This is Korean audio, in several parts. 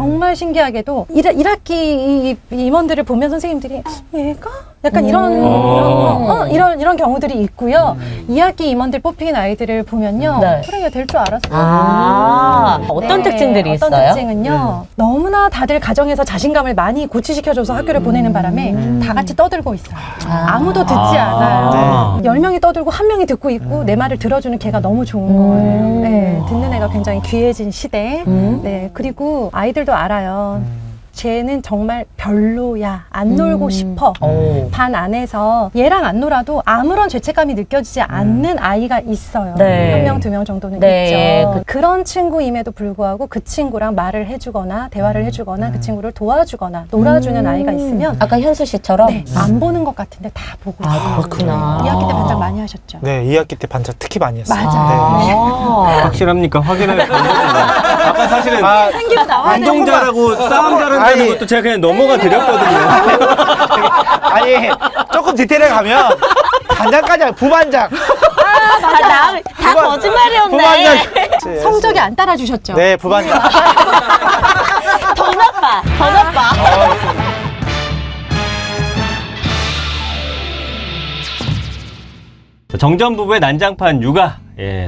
정말 신기하게도 1학기 임원들을 보면 선생님들이 얘가? 약간 이런 경우들이 있고요. 2학기 임원들 뽑힌 아이들을 보면요. 네. 그래, 될 줄 알았어. 어떤 특징들이 어떤 있어요? 특징은요. 너무나 다들 가정에서 자신감을 많이 고취시켜줘서 학교를 보내는 바람에 다 같이 떠들고 있어요. 아무도 듣지 않아요. 10명이 떠들고 1명이 듣고 있고 내 말을 들어주는 걔가 너무 좋은 거예요. 네, 듣는 애가 굉장히 귀해진 시대. 네, 그리고 아이들도 알아요. 쟤는 정말 별로야. 안 놀고 싶어. 반 안에서 얘랑 안 놀아도 아무런 죄책감이 느껴지지 않는 아이가 있어요. 네. 1명, 2명 정도는 네. 있죠. 그런 친구임에도 불구하고 그 친구랑 말을 해주거나 대화를 해주거나 그 친구를 도와주거나 놀아주는 아이가 있으면 아까 현수 씨처럼? 네, 안 보는 것 같은데 다 보고 있어요. 그렇구나. 2학기 때 반장 많이 하셨죠? 네, 2학기 때 반짝 특히 많이 했어요. 맞아요. 확실합니까? 확인을 아까 사실은 생기면 나와야 되는 운동자라고 싸움 잘한다는 아니. 것도 제가 그냥 넘어가 드렸거든요. 아니, 조금 디테일에 가면 반장까지 아니라 부반장. 다 거짓말이었네. 부반장. 성적이 안 따라주셨죠? 네, 부반장. 더 나빠. 더 나빠. 정전 부부의 난장판 육아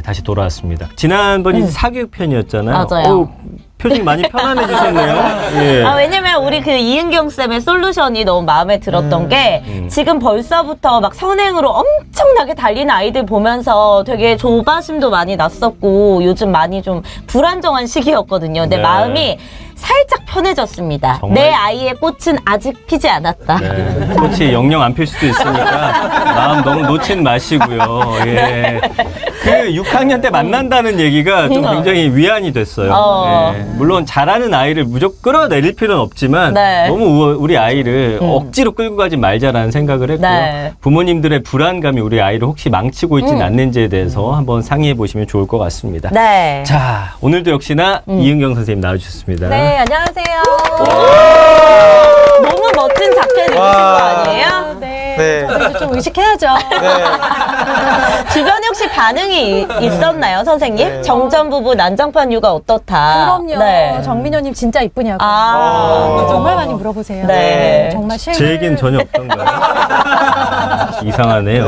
다시 돌아왔습니다. 지난번이 사교육 편이었잖아요. 맞아요. 표정이 많이 편안해지셨네요. 예. 왜냐면 우리 그 이은경 쌤의 솔루션이 너무 마음에 들었던 게 지금 벌써부터 막 선행으로 엄청나게 달리는 아이들 보면서 되게 조바심도 많이 났었고 요즘 많이 좀 불안정한 시기였거든요. 근데 네. 마음이 살짝 편해졌습니다. 정말? 내 아이의 꽃은 아직 피지 않았다. 네, 꽃이 영영 안 필 수도 있으니까 마음 너무 놓진 마시고요. 예. 그 6학년 때 만난다는 얘기가 좀 굉장히 위안이 됐어요. 예. 물론 잘하는 아이를 무조건 끌어내릴 필요는 없지만 네. 너무 우리 아이를 억지로 끌고 가지 말자라는 생각을 했고요. 네. 부모님들의 불안감이 우리 아이를 혹시 망치고 있지는 않는지에 대해서 한번 상의해 보시면 좋을 것 같습니다. 네. 자, 오늘도 역시나 이은경 선생님 나와주셨습니다. 네, 안녕하세요. 너무 멋진 자켓 입으신 거 아니에요? 네. 네. 저도 이제 좀 의식해야죠. 주변에 혹시 반응이 있었나요, 선생님? 네. 정전 부부 난장판 육아 어떻다? 그럼요. 네. 정민호님 진짜 이쁘냐고. 정말 많이 물어보세요. 네. 정말 실물. 제 얘기는 전혀 없던가요? 이상하네요.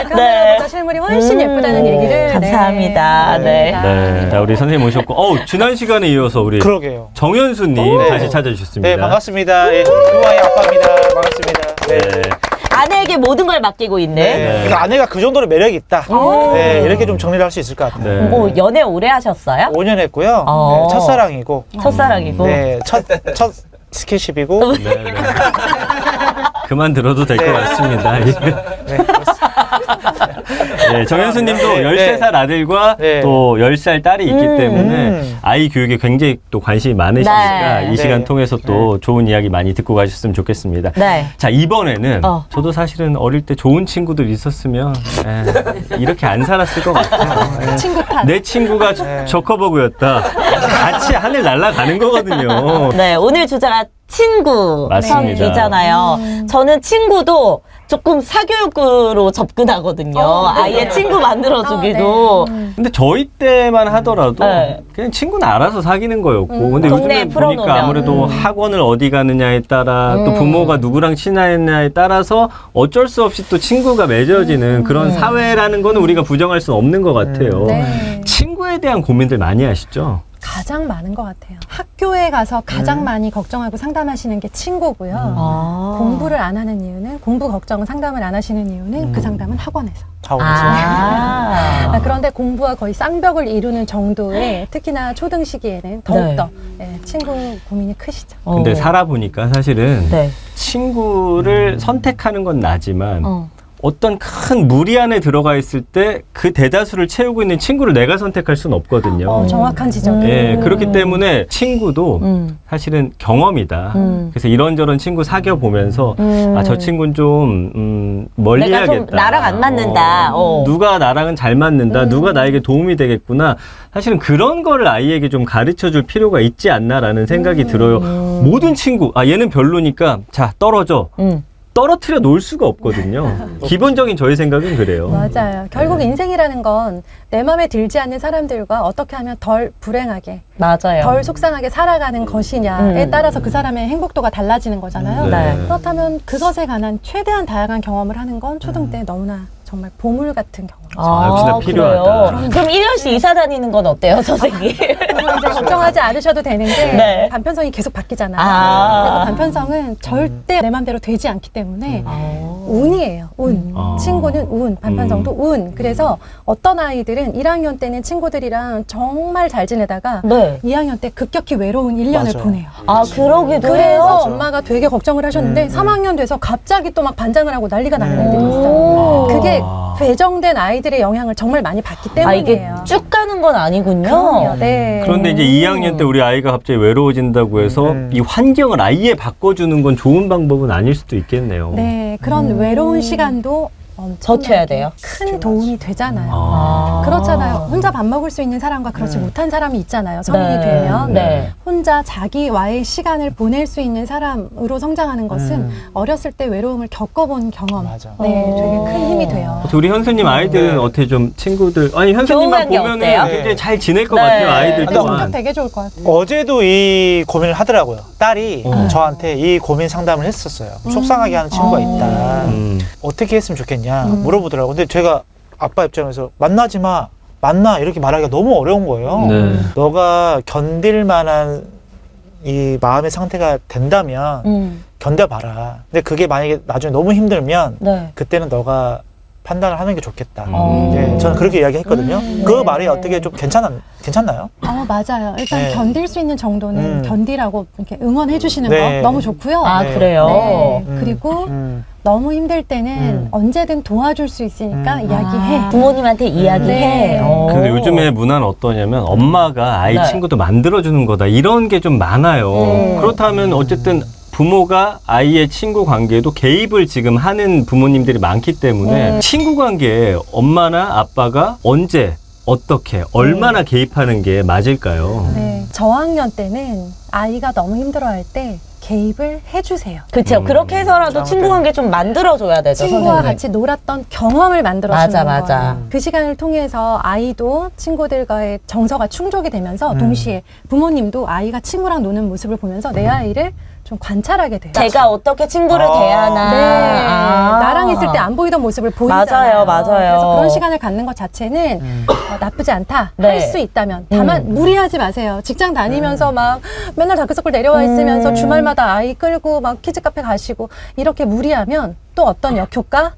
카메라보다 실물이 훨씬 예쁘다는 얘기를. 감사합니다. 네. 네. 자, 우리 선생님 모셨고, 지난 시간에 이어서 우리 그러게요. 정현수님 네. 다시 찾아주셨습니다. 네, 반갑습니다. 예, 누아의 아빠입니다. 반갑습니다. 네. 네. 아내에게 모든 걸 맡기고 있는. 네. 그러니까 아내가 그 정도로 매력이 있다. 네, 이렇게 좀 정리를 할 수 있을 것 같아요. 네. 연애 오래 하셨어요? 5년 했고요. 어. 네, 첫사랑이고. 첫사랑이고. 네, 첫 스킨십이고. 네, 네. 그만 들어도 될 것 네. 같습니다. 네, 그렇습니다. 네, 정현수님도 네. 13살 아들과 네. 또 10살 딸이 있기 때문에 아이 교육에 굉장히 또 관심이 많으시니까 네. 이 시간 네. 통해서 또 좋은 이야기 많이 듣고 가셨으면 좋겠습니다. 네. 자, 이번에는 어. 저도 사실은 어릴 때 좋은 친구들 있었으면 이렇게 안 살았을 것 같아요. 친구 탓. 내 친구가 저커버그였다. 같이 하늘 날아가는 거거든요. 네, 오늘 주제가 친구 맞습니다. 편이잖아요. 저는 친구도 조금 사교육으로 접근하거든요. 아이의 친구 만들어주기도. 근데 저희 때만 하더라도 네. 그냥 친구는 알아서 사귀는 거였고 근데 동네에 요즘에 풀어놓으면. 보니까 아무래도 학원을 어디 가느냐에 따라 또 부모가 누구랑 친하냐에 따라서 어쩔 수 없이 또 친구가 맺어지는 그런 사회라는 거는 우리가 부정할 수는 없는 것 같아요. 네. 친구에 대한 고민들 많이 하시죠? 가장 많은 것 같아요. 학교에 가서 가장 많이 걱정하고 상담하시는 게 친구고요. 공부를 안 하는 이유는, 공부 걱정은 상담을 안 하시는 이유는 그 상담은 학원에서. 그런데 공부와 거의 쌍벽을 이루는 정도의 특히나 초등 시기에는 더욱더 친구 고민이 크시죠. 근데 살아보니까 사실은 네. 친구를 선택하는 건 나지만 어떤 큰 무리 안에 들어가 있을 때 그 대다수를 채우고 있는 친구를 내가 선택할 수는 없거든요. 정확한 지적. 예, 그렇기 때문에 친구도 사실은 경험이다. 그래서 이런저런 친구 사귀어 보면서 저 친구는 좀 멀리 내가 해야겠다. 좀 나랑 안 맞는다. 누가 나랑은 잘 맞는다. 누가 나에게 도움이 되겠구나. 사실은 그런 거를 아이에게 좀 가르쳐 줄 필요가 있지 않나라는 생각이 들어요. 모든 친구, 얘는 별로니까 자 떨어져. 떨어뜨려 놓을 수가 없거든요. 기본적인 저의 생각은 그래요. 맞아요. 결국 인생이라는 건 내 마음에 들지 않는 사람들과 어떻게 하면 덜 불행하게, 맞아요. 덜 속상하게 살아가는 것이냐에 따라서 그 사람의 행복도가 달라지는 거잖아요. 네. 그렇다면 그것에 관한 최대한 다양한 경험을 하는 건 초등 때 너무나 정말 보물 같은 경험. 역시나 필요하다. 그래요? 그럼 1년씩 이사 다니는 건 어때요, 선생님? 그리고 이제 걱정하지 않으셔도 되는데 네. 반편성이 계속 바뀌잖아요. 아. 그리고 반편성은 절대 내 맘대로 되지 않기 때문에 운이에요. 운. 친구는 운, 반편성도 운. 그래서 어떤 아이들은 1학년 때는 친구들이랑 정말 잘 지내다가 네. 2학년 때 급격히 외로운 1년을 맞아. 보내요. 아, 그러기도 그래서 해요? 엄마가 되게 걱정을 하셨는데 3학년 돼서 갑자기 또 막 반장을 하고 난리가 나는 애들이 오. 있어요. 그게 배정된 아이들의 영향을 정말 많이 받기 아, 이게 때문이에요. 쭉 가는 건 아니군요. 그럼요. 네. 그런데 이제 2학년 때 우리 아이가 갑자기 외로워진다고 해서 이 환경을 아예 바꿔주는 건 좋은 방법은 아닐 수도 있겠네요. 네, 그런 외로운 시간도 버텨야 돼요. 큰 도움이 되잖아요. 아. 그렇잖아요. 혼자 밥 먹을 수 있는 사람과 그렇지 못한 사람이 있잖아요. 성인이 네. 되면 네. 혼자 자기와의 시간을 보낼 수 있는 사람으로 성장하는 것은 어렸을 때 외로움을 겪어본 경험, 맞아. 네, 되게 큰 힘이 돼요. 우리 현수님 아이들은 어떻게 좀 친구들 아니 현수님만 교우관계 보면은 어때요? 굉장히 잘 지낼 것 네. 같아요 근데 아이들도. 성격 되게 좋을 것 같아요. 어제도 이 고민을 하더라고요. 딸이 저한테 이 고민 상담을 했었어요. 속상하게 하는 친구가 있다. 어떻게 했으면 좋겠냐 물어보더라고요. 근데 제가 아빠 입장에서 만나지 마. 만나 이렇게 말하기가 너무 어려운 거예요. 네. 너가 견딜 만한 이 마음의 상태가 된다면 견뎌봐라. 근데 그게 만약에 나중에 너무 힘들면 네. 그때는 너가 판단을 하는 게 좋겠다. 음. 네, 저는 그렇게 이야기했거든요. 그 말이 어떻게 좀 괜찮나요? 맞아요. 일단 네. 견딜 수 있는 정도는 견디라고 이렇게 응원해 주시는 네. 거 너무 좋고요. 아, 네. 그래요? 네. 그리고 음. 너무 힘들 때는 언제든 도와줄 수 있으니까 이야기해. 부모님한테 이야기해. 네. 근데 요즘에 문화는 어떠냐면 엄마가 아이 네. 친구도 만들어주는 거다 이런 게 좀 많아요. 그렇다면 어쨌든 부모가 아이의 친구 관계에도 개입을 지금 하는 부모님들이 많기 때문에 친구 관계에 엄마나 아빠가 언제 어떻게 얼마나 개입하는 게 맞을까요? 네. 저학년 때는 아이가 너무 힘들어할 때 개입을 해주세요. 그렇죠. 그렇게 해서라도 친구 관계 좀 만들어줘야 되죠, 친구와 선생님. 같이 놀았던 경험을 만들어주는 맞아. 거예요. 그 시간을 통해서 아이도 친구들과의 정서가 충족이 되면서 동시에 부모님도 아이가 친구랑 노는 모습을 보면서 내 아이를 좀 관찰하게 돼요. 제가 어떻게 친구를 대하나. 네. 아. 나랑 있을 때 안 보이던 모습을 보이잖아요. 맞아요. 그래서 그런 시간을 갖는 것 자체는 나쁘지 않다. 네. 할 수 있다면. 다만 무리하지 마세요. 직장 다니면서 막 맨날 다크서클 내려와 있으면서 주말마다 아이 끌고 막 키즈 카페 가시고 이렇게 무리하면 또 어떤 역효과?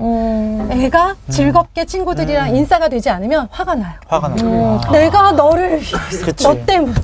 애가 즐겁게 친구들이랑 인싸가 되지 않으면 화가 나요. 화가 나요. 내가 너를 위해서, 그치. 너 때문에.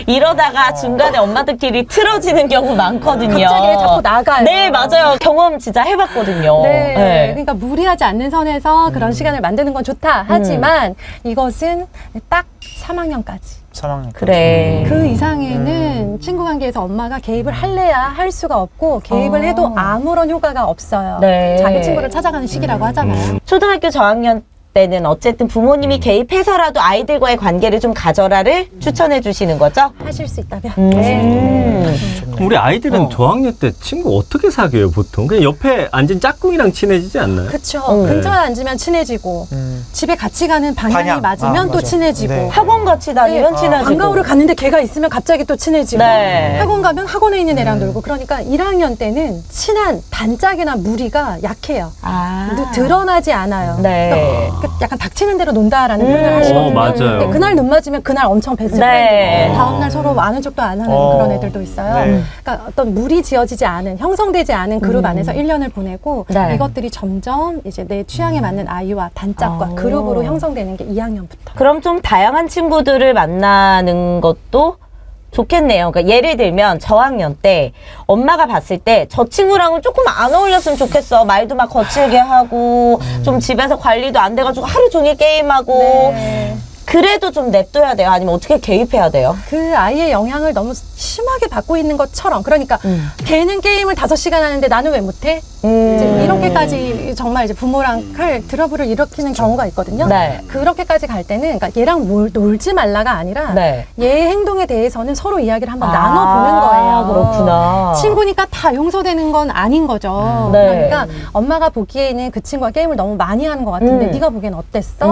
이러다가 중간에 엄마들끼리 틀어지는 경우 많거든요. 갑자기 애 자꾸 나가요. 네, 맞아요. 경험 진짜 해봤거든요. 네. 그러니까 무리하지 않는 선에서 그런 시간을 만드는 건 좋다. 하지만 이것은 딱 3학년까지. 3학년. 그래. 그 이상에는 친구 관계에서 엄마가 개입을 할래야 할 수가 없고 개입을 해도 아무런 효과가 없어요. 네. 자기 친구를 찾아가는 시기라고 하잖아요. 초등학교 저학년 때는 어쨌든 부모님이 개입해서라도 아이들과의 관계를 좀 가져라를 추천해 주시는 거죠? 하실 수 있다면. 네. 우리 아이들은 저학년 때 친구 어떻게 사귀어요 보통? 그냥 옆에 앉은 짝꿍이랑 친해지지 않나요? 그쵸. 네. 근처에 앉으면 친해지고 집에 같이 가는 방향이 방향. 맞으면 또 맞아. 친해지고 네. 학원 같이 다니면 네. 친해지고. 방과후를 갔는데 걔가 있으면 갑자기 또 친해지고 네. 학원 가면 학원에 있는 애랑 놀고 그러니까 1학년 때는 친한 단짝이나 무리가 약해요. 아. 드러나지 않아요. 네. 그러니까 약간 닥치는 대로 논다라는 표현을 하시거든요. 맞아요. 네, 그날 눈 맞으면 그날 엄청 베스트 네. 프렌드. 다음날 서로 아는 척도 안 하는 그런 애들도 있어요. 네. 그러니까 어떤 물이 지어지지 않은 형성되지 않은 그룹 안에서 1년을 보내고 네. 이것들이 점점 이제 내 취향에 맞는 아이와 단짝과 그룹으로 형성되는 게 2학년부터. 그럼 좀 다양한 친구들을 만나는 것도 좋겠네요. 그러니까 예를 들면 저학년 때 엄마가 봤을 때 저 친구랑은 조금 안 어울렸으면 좋겠어. 말도 막 거칠게 하고 좀 집에서 관리도 안 돼가지고 하루 종일 게임하고 네. 그래도 좀 냅둬야 돼요? 아니면 어떻게 개입해야 돼요? 그 아이의 영향을 너무 심하게 받고 있는 것처럼 그러니까 걔는 게임을 5시간 하는데 나는 왜 못해? 이제 이렇게까지 정말 이제 부모랑 칼 드러블을 일으키는 경우가 있거든요. 네. 그렇게까지 갈 때는 그러니까 얘랑 놀지 말라가 아니라 네. 얘의 행동에 대해서는 서로 이야기를 한번 나눠보는 거예요. 그렇구나. 친구니까 다 용서되는 건 아닌 거죠. 네. 그러니까 엄마가 보기에는 그 친구가 게임을 너무 많이 하는 것 같은데 네가 보기엔 어땠어?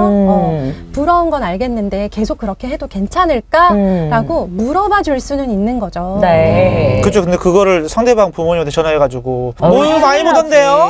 부러운 건 알겠는데 계속 그렇게 해도 괜찮을까? 라고 물어봐 줄 수는 있는 거죠. 네. 그죠. 근데 그거를 상대방 부모님한테 전화해가지고 어, 뭐 많이 보던데요?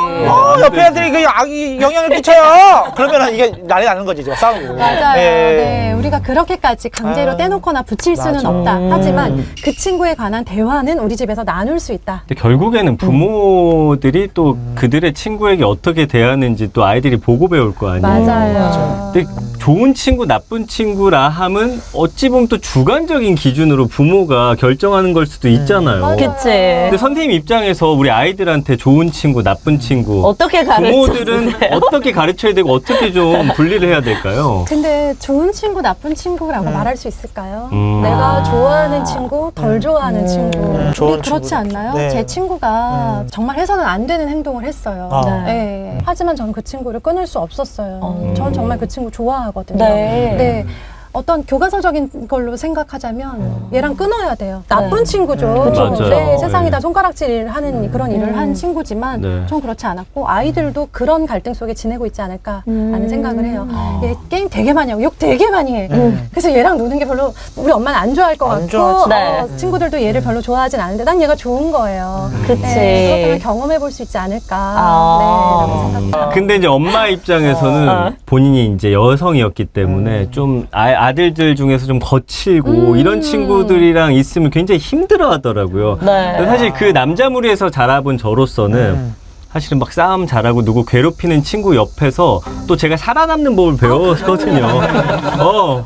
옆에 애들이 그 악이 영향을 끼쳐요. 그러면은 이게 난리 나는 거지, 이제 싸우고. 맞아요. 예. 네, 우리가 그렇게까지 강제로 떼놓거나 붙일 수는 맞아. 없다. 하지만 그 친구에 관한 대화는 우리 집에서 나눌 수 있다. 근데 결국에는 부모들이 또 그들의 친구에게 어떻게 대하는지 또 아이들이 보고 배울 거 아니에요. 맞아요. 근데 좋은 친구, 나쁜 친구라 함은 어찌 보면 또 주관적인 기준으로 부모가 결정하는 걸 수도 있잖아요. 그치. 근데 선생님 입장에서 우리 아이들한테 좋은 친구, 나쁜 친구 어떻게 부모들은 가르쳐주세요? 어떻게 가르쳐야 되고 어떻게 좀 분리를 해야 될까요? 근데 좋은 친구, 나쁜 친구라고 말할 수 있을까요? 음. 내가 좋아하는 친구, 덜 좋아하는 친구. 좋은 우리 그렇지 친구들. 않나요? 네. 제 친구가 정말 해서는 안 되는 행동을 했어요. 아. 네. 하지만 저는 그 친구를 끊을 수 없었어요. 전 정말 그 친구 좋아하거든요. 네. 네. 어떤 교과서적인 걸로 생각하자면 얘랑 끊어야 돼요. 나쁜 친구죠. 그쵸. 네, 맞아요. 세상이 네. 다 손가락질 하는 그런 일을 한 친구지만 네. 전 그렇지 않았고 아이들도 그런 갈등 속에 지내고 있지 않을까 하는 생각을 해요. 얘 게임 되게 많이 하고 욕 되게 많이 해. 그래서 얘랑 노는 게 별로 우리 엄마는 안 좋아할 것 안 같고 좋아하지. 네. 친구들도 얘를 별로 좋아하진 않는데 난 얘가 좋은 거예요. 그치. 그렇다면 경험해 볼 수 있지 않을까. 아. 네, 라고 생각합니다. 근데 이제 엄마 입장에서는 본인이 이제 여성이었기 때문에 좀 아들들 중에서 좀 거칠고 이런 친구들이랑 있으면 굉장히 힘들어 하더라고요. 네. 근데 사실 그 남자 무리에서 자라본 저로서는 사실은 막 싸움 잘하고 누구 괴롭히는 친구 옆에서 또 제가 살아남는 법을 배웠거든요.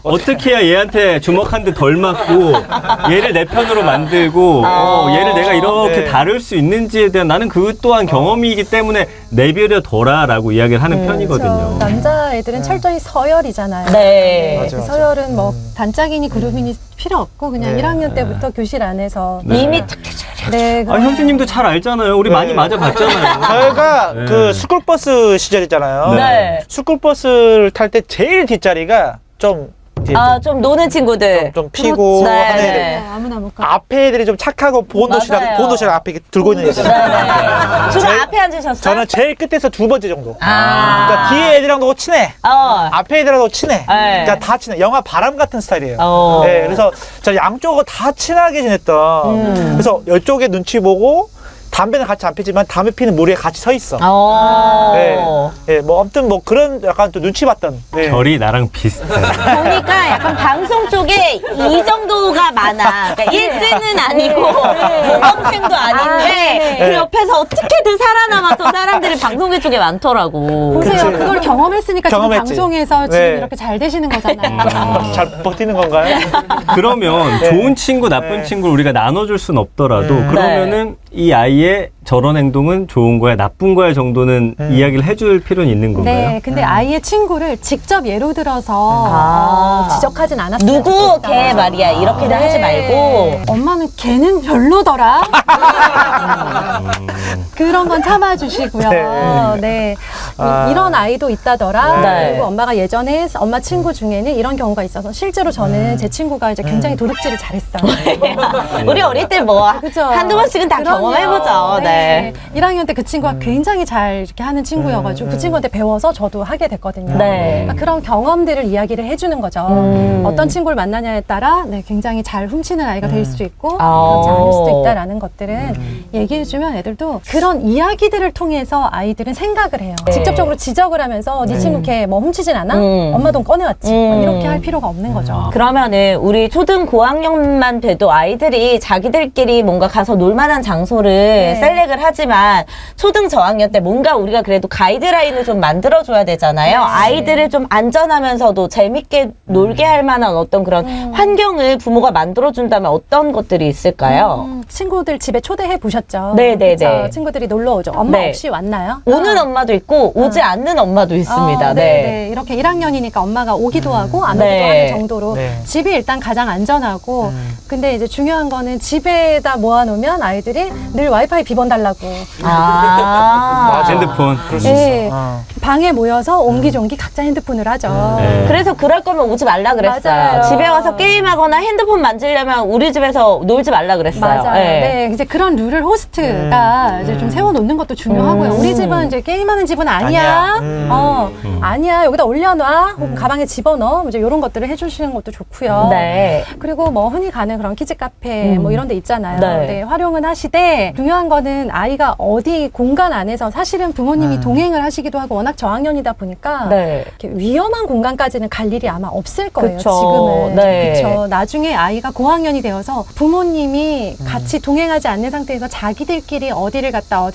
어떻게 해야 얘한테 주먹 한 대 덜 맞고 얘를 내 편으로 만들고 얘를 내가 이렇게 네. 다룰 수 있는지에 대한 나는 그 또한 경험이기 때문에 내버려 둬라라고 이야기를 하는 편이거든요. 남자애들은 철저히 서열이잖아요. 네. 맞아. 그 서열은 뭐 단짝이니 그룹이니 필요 없고 그냥 1학년 때부터 교실 안에서 이미 네, 아, 현수님도 잘 알잖아요. 우리 많이 맞아봤잖아요. 저희가 네. 그 스쿨버스 시절 있잖아요. 네. 스쿨버스를 탈 때 제일 뒷자리가 좀 이제 좀 노는 친구들. 좀 피고 그렇죠. 하는 네. 애들. 네, 아무나 못 가. 앞에 애들이 좀 착하고 맞아요. 보온도시락 앞에 이렇게 들고 있는 애들. 네. 주로 앞에 앉으셨어요? 저는 제일 끝에서 두 번째 정도. 아. 그러니까 뒤에 애들이랑도 친해. 앞에 애들하고 친해. 네. 그러니까 다 친해. 영화 바람 같은 스타일이에요. 어. 네, 그래서 저 양쪽을 다 친하게 지냈던. 그래서 이쪽에 눈치 보고 담배는 같이 안 피지만 담배 피는 무리에 같이 서 있어. 네, 네, 뭐 아무튼 뭐 그런 약간 또 눈치 봤던. 네. 결이 나랑 비슷해. 보니까 약간 방송 쪽에 이 정도가 많아. 그러니까 일진은 아니고 모범생도 아닌데 그 옆에서 어떻게든 살아남았던 사람들이 방송계 쪽에 많더라고. 보세요. 그치. 그걸 경험했으니까 지금 경험했지. 방송에서 지금 네. 이렇게 잘 되시는 거잖아요. 잘 버티는 건가요? 그러면 네. 좋은 친구, 나쁜 네. 친구를 우리가 나눠줄 순 없더라도 그러면은 이 아이의 저런 행동은 좋은 거야, 나쁜 거야 정도는 이야기를 해줄 필요는 있는 건가요? 네, 근데 아이의 친구를 직접 예로 들어서 지적하진 않았어요. 누구 걔 말이야 이렇게는 네. 하지 말고. 엄마는 걔는 별로더라. 그런 건 참아주시고요. 네. 네. 아. 이런 아이도 있다더라. 네. 그리고 엄마가 예전에 엄마 친구 중에는 이런 경우가 있어서 실제로 저는 제 친구가 이제 굉장히 도둑질을 잘했어요. 우리 어릴 때 뭐 그죠? 한두 번씩은 다 그럼요. 경험해보죠. 네. 1학년 때 그 친구가 굉장히 잘 이렇게 하는 친구여가지고 그 친구한테 배워서 저도 하게 됐거든요. 네. 그러니까 그런 경험들을 이야기를 해주는 거죠. 어떤 친구를 만나냐에 따라 네, 굉장히 잘 훔치는 아이가 될 수도 있고 그렇지 않을 수도 있다라는 것들은 얘기해주면 애들도 그런 이야기들을 통해서 아이들은 생각을 해요. 네. 직접적으로 지적을 하면서 네 친구 걔 뭐 훔치진 않아? 엄마 돈 꺼내왔지. 이렇게 할 필요가 없는 거죠. 그러면은 우리 초등 고학년만 돼도 아이들이 자기들끼리 뭔가 가서 놀만한 장소를 셀렉을 하지만 초등 저학년 때 뭔가 우리가 그래도 가이드라인을 좀 만들어줘야 되잖아요. 아이들을 좀 안전하면서도 재밌게 놀게 할 만한 어떤 그런 환경을 부모가 만들어준다면 어떤 것들이 있을까요? 친구들 집에 초대해 보셨죠? 네네네. 그쵸? 친구들이 놀러 오죠. 엄마 네. 없이 왔나요? 오는 엄마도 있고 오지 않는 엄마도 있습니다. 네. 이렇게 1학년이니까 엄마가 오기도 하고 안 오기도 네. 하는 정도로 네. 집이 일단 가장 안전하고 근데 이제 중요한 거는 집에다 모아놓으면 아이들이 늘 와이파이 비번 달라고. 맞아. 핸드폰. 그럴 수 네. 있어. 방에 모여서 옹기종기 각자 핸드폰을 하죠. 네. 그래서 그럴 거면 오지 말라 그랬어요. 맞아요. 집에 와서 게임하거나 핸드폰 만지려면 우리 집에서 놀지 말라 그랬어요. 맞아요. 네. 네, 이제 그런 룰을 호스트가 이제 좀 세워놓는 것도 중요하고요. 우리 집은 이제 게임하는 집은 아니야. 아니야. 여기다 올려놔. 혹은 가방에 집어넣어. 이제 이런 것들을 해주시는 것도 좋고요. 네. 그리고 뭐 흔히 가는 그런 키즈 카페 뭐 이런 데 있잖아요. 네. 네, 활용은 하시되 중요한 거는 아이가 어디 공간 안에서 사실은 부모님이 동행을 하시기도 하고 워낙 저학년이다 보니까 네. 이렇게 위험한 공간까지는 갈 일이 아마 없을 거예요. 그쵸. 지금은. 네. 그렇죠. 나중에 아이가 고학년이 되어서 부모님이 같이 동행하지 않는 상태에서 자기들끼리 어디를 갔다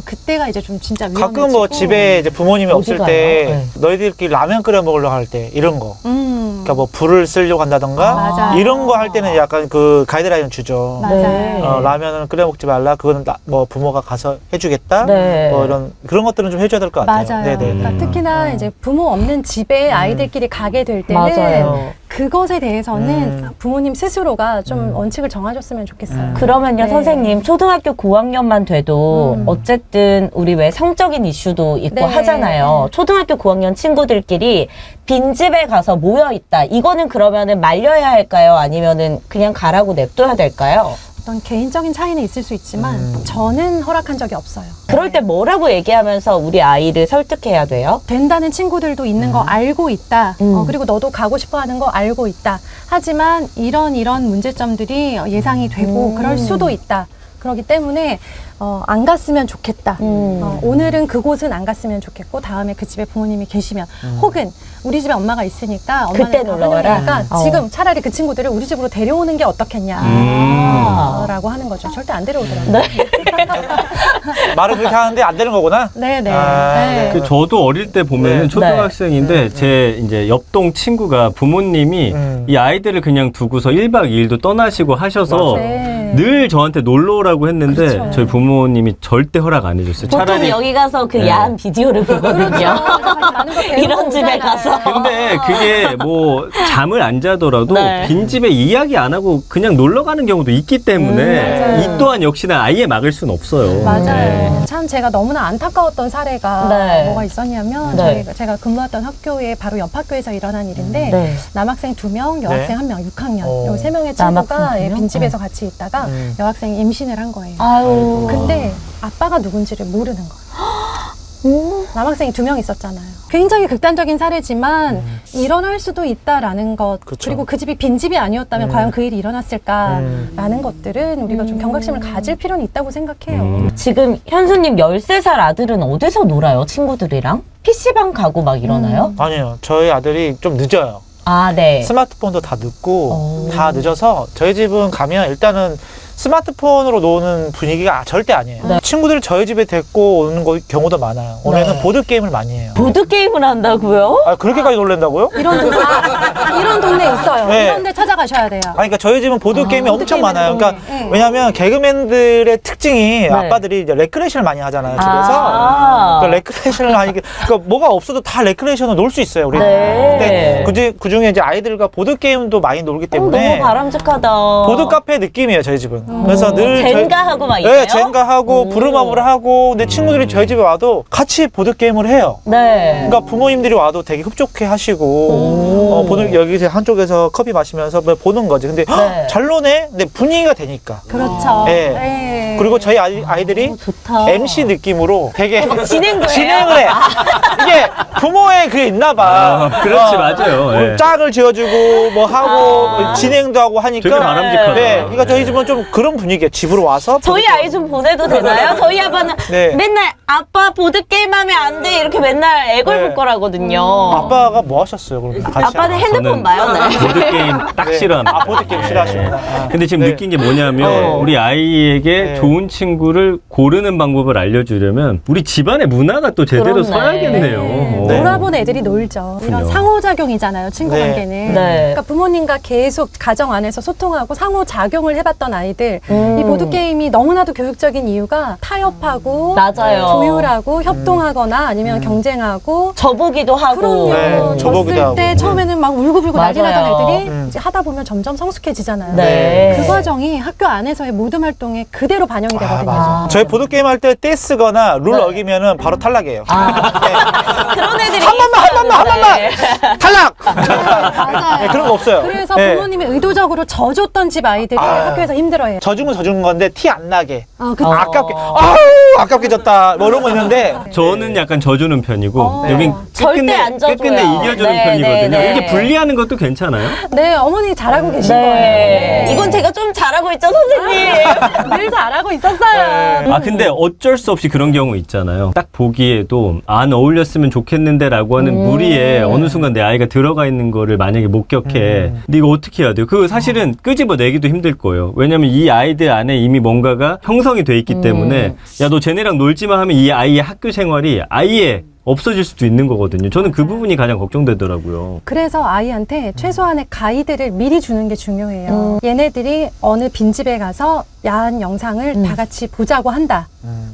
그때가 이제 좀 진짜 위험해지고. 가끔 뭐 집에 이제 부모님이 어디 없을 가요? 때 너희들끼리 라면 끓여 먹으려고 할 때 이런 거. 그러니까 뭐 불을 쓰려고 한다던가 맞아요. 이런 거 할 때는 약간 그 가이드라인을 주죠. 맞아요. 네. 라면은 끓여 먹지 말라. 그거는 뭐 부모가 가서 해주겠다. 네. 뭐 이런 그런 것들은 좀 해줘야 될 것 같아요. 맞아요. 네네. 그러니까 특히나 이제 부모 없는 집에 아이들끼리 가게 될 때는 맞아요. 그것에 대해서는 부모님 스스로가 좀 원칙을 정하셨으면 좋겠어요. 그러면요, 네. 선생님, 초등학교 고학년만 돼도 어쨌든 우리 왜 성적인 이슈도 있고 네. 하잖아요. 초등학교 고학년 친구들끼리 빈집에 가서 모여 있다. 이거는 그러면은 말려야 할까요? 아니면은 그냥 가라고 냅둬야 될까요? 어떤 개인적인 차이는 있을 수 있지만 저는 허락한 적이 없어요. 그럴 때 뭐라고 얘기하면서 우리 아이를 설득해야 돼요? 된다는 친구들도 있는 거 알고 있다. 그리고 너도 가고 싶어 하는 거 알고 있다. 하지만 이런 문제점들이 예상이 되고 그럴 수도 있다. 그렇기 때문에 안 갔으면 좋겠다. 오늘은 그곳은 안 갔으면 좋겠고 다음에 그 집에 부모님이 계시면 혹은 우리 집에 엄마가 있으니까 엄마는 그때 다 놀러 와라. 하느니까 지금 차라리 그 친구들을 우리 집으로 데려오는 게 어떻겠냐 라고 하는 거죠. 절대 안 데려오더라고요. 네. 말은 그렇게 하는데 안 되는 거구나. 네네. 네. 그 저도 어릴 때 보면은 네. 초등학생인데 제 이제 옆동 친구가 부모님이 이 아이들을 그냥 두고서 1박 2일도 떠나시고 하셔서 네. 늘 저한테 놀러 오라고 했는데 그렇죠. 저희 부모님이 절대 허락 안 해줬어요. 보통 차라리 여기 가서 그 네. 야한 비디오를 보거든요. 많은 거 배우고 이런 집에 오잖아요. 가서. 근데 그게 뭐 잠을 안 자더라도 네. 빈집에 이야기 안 하고 그냥 놀러 가는 경우도 있기 때문에 맞아요. 이 또한 역시나 아예 막을 수는 없어요. 맞아요. 네. 참 제가 너무나 안타까웠던 사례가 네. 뭐가 있었냐면 네. 제가 근무했던 학교의 바로 옆 학교에서 일어난 일인데 네. 남학생 2명, 여학생 1명, 6학년 오. 이 3명의 남학생 친구가 두 명? 빈집에서 같이 있다가 여학생이 임신을 한 거예요. 아유. 근데 아빠가 누군지를 모르는 거예요. 남학생이 2명 있었잖아요. 굉장히 극단적인 사례지만 일어날 수도 있다라는 것 그쵸. 그리고 그 집이 빈집이 아니었다면 과연 그 일이 일어났을까라는 것들은 우리가 좀 경각심을 가질 필요는 있다고 생각해요. 지금 현수님 13살 아들은 어디서 놀아요? 친구들이랑? PC방 가고 막 이러나요? 아니요. 저희 아들이 좀 늦어요. 아, 네. 스마트폰도 다 늦고 오. 다 늦어서 저희 집은 가면 일단은 스마트폰으로 노는 분위기가 절대 아니에요. 네. 친구들을 저희 집에 데리고 오는 경우도 많아요. 오면은 네. 보드게임을 많이 해요. 보드게임을 한다고요? 아, 그렇게까지 놀란다고요? 이런 동네 있어요. 네. 이런 데 찾아가셔야 돼요. 아니, 그러니까 저희 집은 보드게임이 엄청 보드게임 많아요. 하는 그러니까 동네. 네. 왜냐면 개그맨들의 특징이 아빠들이 이제 레크레이션을 많이 하잖아요, 집에서. 그 레크레이션을 하니까 그러니까 뭐가 없어도 다 레크레이션을 놀 수 있어요, 우리는. 네. 근데 그 중에 이제 아이들과 보드게임도 많이 놀기 때문에 너무 바람직하다. 보드카페 느낌이에요, 저희 집은. 그래서 늘 젠가하고 막 이래요? 네, 젠가하고 부루마블을 하고 근데 친구들이 저희 집에 와도 같이 보드게임을 해요. 네. 그러니까 부모님들이 와도 되게 흡족해 하시고 여기서 한쪽에서 커피 마시면서 보는 거지. 근데 네. 잘 노네? 근데 분위기가 되니까. 그렇죠. 네. 네. 그리고 저희 아이들이 좋다. MC 느낌으로 되게 진행도 해요? 진행을 해. 이게 부모의 그게 있나 봐. 그렇지, 맞아요. 예. 짝을 지어주고 뭐 하고 뭐 진행도 하고 하니까. 되게 바람직하다. 네. 그러니까 저희 집은 좀 그런 분위기예요. 집으로 와서. 저희 아이 좀 보내도 되나요? 저희 아빠는 네. 맨날 아빠 보드게임 하면 안 돼 이렇게 맨날 애걸복걸하거든요. 아빠가 뭐 하셨어요? 그럼 같이 아빠는 핸드폰 저는 봐요. 네. 보드게임 딱 싫어합니다. 아, 보드게임 싫어하시구나. 아. 근데 지금 네. 느낀 게 뭐냐면 우리 아이에게 네. 좋은 친구를 고르는 방법을 알려주려면 우리 집안의 문화가 또 제대로 그렇네. 서야겠네요. 네. 놀아본 애들이 놀죠. 이런 그렇군요. 상호작용이잖아요, 친구 네. 관계는. 네. 그러니까 부모님과 계속 가정 안에서 소통하고 상호작용을 해봤던 아이들, 아이들 이 보드게임이 너무나도 교육적인 이유가 타협하고 맞아요. 조율하고 협동하거나 아니면 경쟁하고 저보기도 하고. 그럼요. 저보기도 졌을 하고. 때 처음에는 막 울고불고 난리 맞아요. 나던 애들이 이제 하다 보면 점점 성숙해지잖아요. 네. 그 과정이 학교 안에서의 모든 활동에 그대로 반영이 되거든요. 맞아. 저희 보드게임 할 때 떼쓰거나 룰 네. 어기면은 바로 탈락이에요. 그런 애들이 한 번만! 네. 탈락! 맞아요. 네, 그런 거 없어요. 그래서 네. 부모님이 의도적으로 져줬던 집 아이들이 학교에서 힘들어해요. 져준 건 져준 건데 티 안 나게. 그쵸. 아깝게. 아우, 아깝게 졌다. 뭐 이런 거 있는데. 저는 약간 져주는 편이고 여긴 절대 안 져줘요. 끝끝내 이겨주는 네, 편이거든요. 네, 네. 이렇게 분리하는 것도 괜찮아요? 네, 어머니 잘하고 계신 거예요. 네. 이건 제가 좀 잘하고 있죠, 선생님. 늘 잘하고 있었어요. 아 근데 어쩔 수 없이 그런 경우 있잖아요. 딱 보기에도 안 어울렸으면 좋겠는데라고 하는 무리에 어느 순간 내 아이가 들어가 있는 거를 만약에 목격해. 근데 이거 어떻게 해야 돼요? 그거 사실은 끄집어내기도 힘들 거예요. 왜냐면 이 아이들 안에 이미 뭔가가 형성이 돼 있기 때문에 야 너 쟤네랑 놀지 마 하면 이 아이의 학교 생활이 아예 없어질 수도 있는 거거든요. 저는 그 부분이 가장 걱정되더라고요. 그래서 아이한테 최소한의 가이드를 미리 주는 게 중요해요. 얘네들이 어느 빈집에 가서 야한 영상을 다 같이 보자고 한다.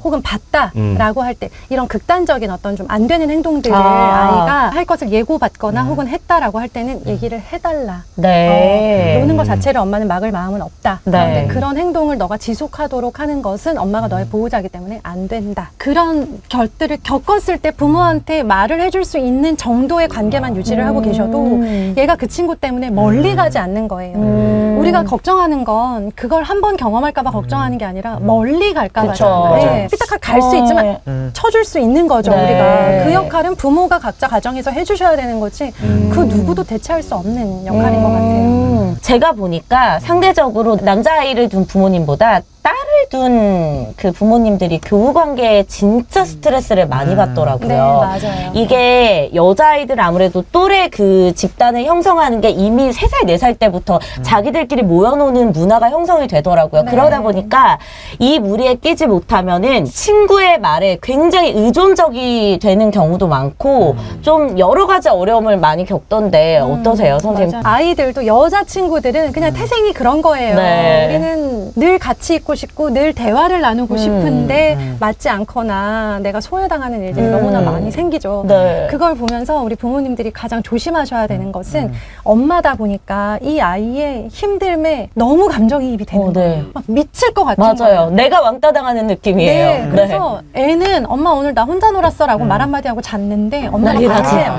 혹은 봤다라고 할 때 이런 극단적인 어떤 좀 안 되는 행동들을 아이가 할 것을 예고받거나 혹은 했다라고 할 때는 얘기를 해달라. 네. 노는 것 자체를 엄마는 막을 마음은 없다. 네. 그런데 그런 행동을 너가 지속하도록 하는 것은 엄마가 너의 보호자이기 때문에 안 된다. 그런 결들을 겪었을 때 부모한테 말을 해줄 수 있는 정도의 관계만 유지를 하고 계셔도 얘가 그 친구 때문에 멀리 가지 않는 거예요. 우리가 걱정하는 건 그걸 한번 경험할까봐 걱정하는 게 아니라 멀리 갈까봐. 그쵸. 네. 삐딱하게 갈 수 있지만 쳐줄 수 있는 거죠. 네. 우리가 그 역할은 부모가 각자 가정에서 해주셔야 되는 거지 그 누구도 대체할 수 없는 역할인 것 같아요. 제가 보니까 상대적으로 남자아이를 둔 부모님보다 딸을 둔 그 부모님들이 교우 관계에 진짜 스트레스를 많이 받더라고요. 네, 맞아요. 이게 여자아이들 아무래도 또래 그 집단을 형성하는 게 이미 3살, 4살 때부터 자기들끼리 모여노는 문화가 형성이 되더라고요. 네. 그러다 보니까 이 무리에 끼지 못하면은 친구의 말에 굉장히 의존적이 되는 경우도 많고 좀 여러 가지 어려움을 많이 겪던데 어떠세요, 선생님? 맞아요. 아이들도 여자친구들은 그냥 태생이 그런 거예요. 네. 우리는 늘 같이 있고 싶고 늘 대화를 나누고 싶은데 맞지 않거나 내가 소외당하는 일들이 너무나 많이 생기죠. 네. 그걸 보면서 우리 부모님들이 가장 조심하셔야 되는 것은 엄마다 보니까 이 아이의 힘듦에 너무 감정이입이 되는 네. 거예요. 막 미칠 것 같은 맞아요. 거예요. 내가 왕따 당하는 느낌이에요. 네, 그래서 애는 엄마 오늘 나 혼자 놀았어라고 말 한마디 하고 잤는데 엄마가 난리 같이 나죠. 해요.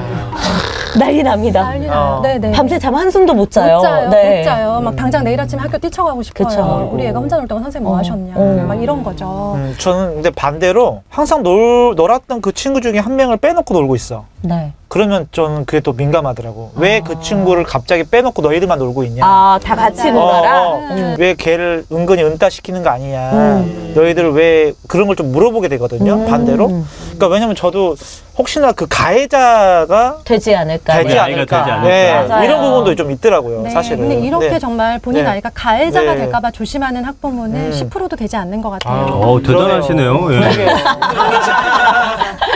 난리 납니다. 난리 나요. 네네. 밤새 잠 한숨도 못 자요. 못 자요. 네. 못 자요. 막 당장 내일 아침에 학교 뛰쳐가고 싶어요. 그쵸. 우리 애가 혼자 놀 동안 선생님 뭐 하셨냐. 막 이런 거죠. 저는 근데 반대로 항상 놀았던 그 친구 중에 한 명을 빼놓고 놀고 있어. 네. 그러면 저는 그게 또 민감하더라고. 왜 그 친구를 갑자기 빼놓고 너희들만 놀고 있냐. 아, 다 같이 놀아라? 왜 걔를 은근히 은따시키는 거 아니냐. 너희들 왜 그런 걸 좀 물어보게 되거든요. 반대로. 그러니까 왜냐면 저도 혹시나 그 가해자가 되지 않을까. 되지 네, 아이가 않을까. 되지 않을까. 네, 맞아요. 이런 부분도 좀 있더라고요. 네, 사실은. 근데 이렇게 네. 정말 본인 네. 아이가 가해자가 네. 될까봐 조심하는 학부모는 10%도 되지 않는 것 같아요. 대단하시네요. 예.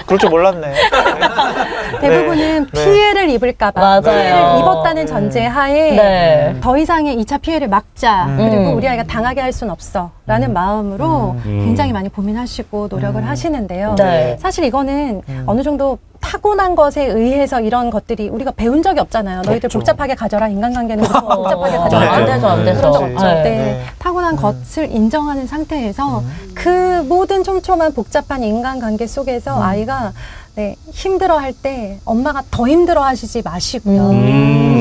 그럴 줄 몰랐네. 대부분은 네. 피해를 입을까봐 맞아요. 피해를 입었다는 전제 하에 네. 더 이상의 2차 피해를 막자. 그리고 우리 아이가 당하게 할 순 없어. 라는 마음으로 굉장히 많이 고민하시고 노력을 하시는데요. 네. 사실 이거는 어느 정도 타고난 것에 의해서 이런 것들이 우리가 배운 적이 없잖아요. 너희들 없죠. 복잡하게 가져라. 인간관계는 복잡하게 안 가져라. 되죠, 안 되죠. 그런 적 없죠. 네. 네. 타고난 것을 인정하는 상태에서 그 모든 촘촘한 복잡한 인간관계 속에서 아이가 네, 힘들어할 때 엄마가 더 힘들어하시지 마시고요.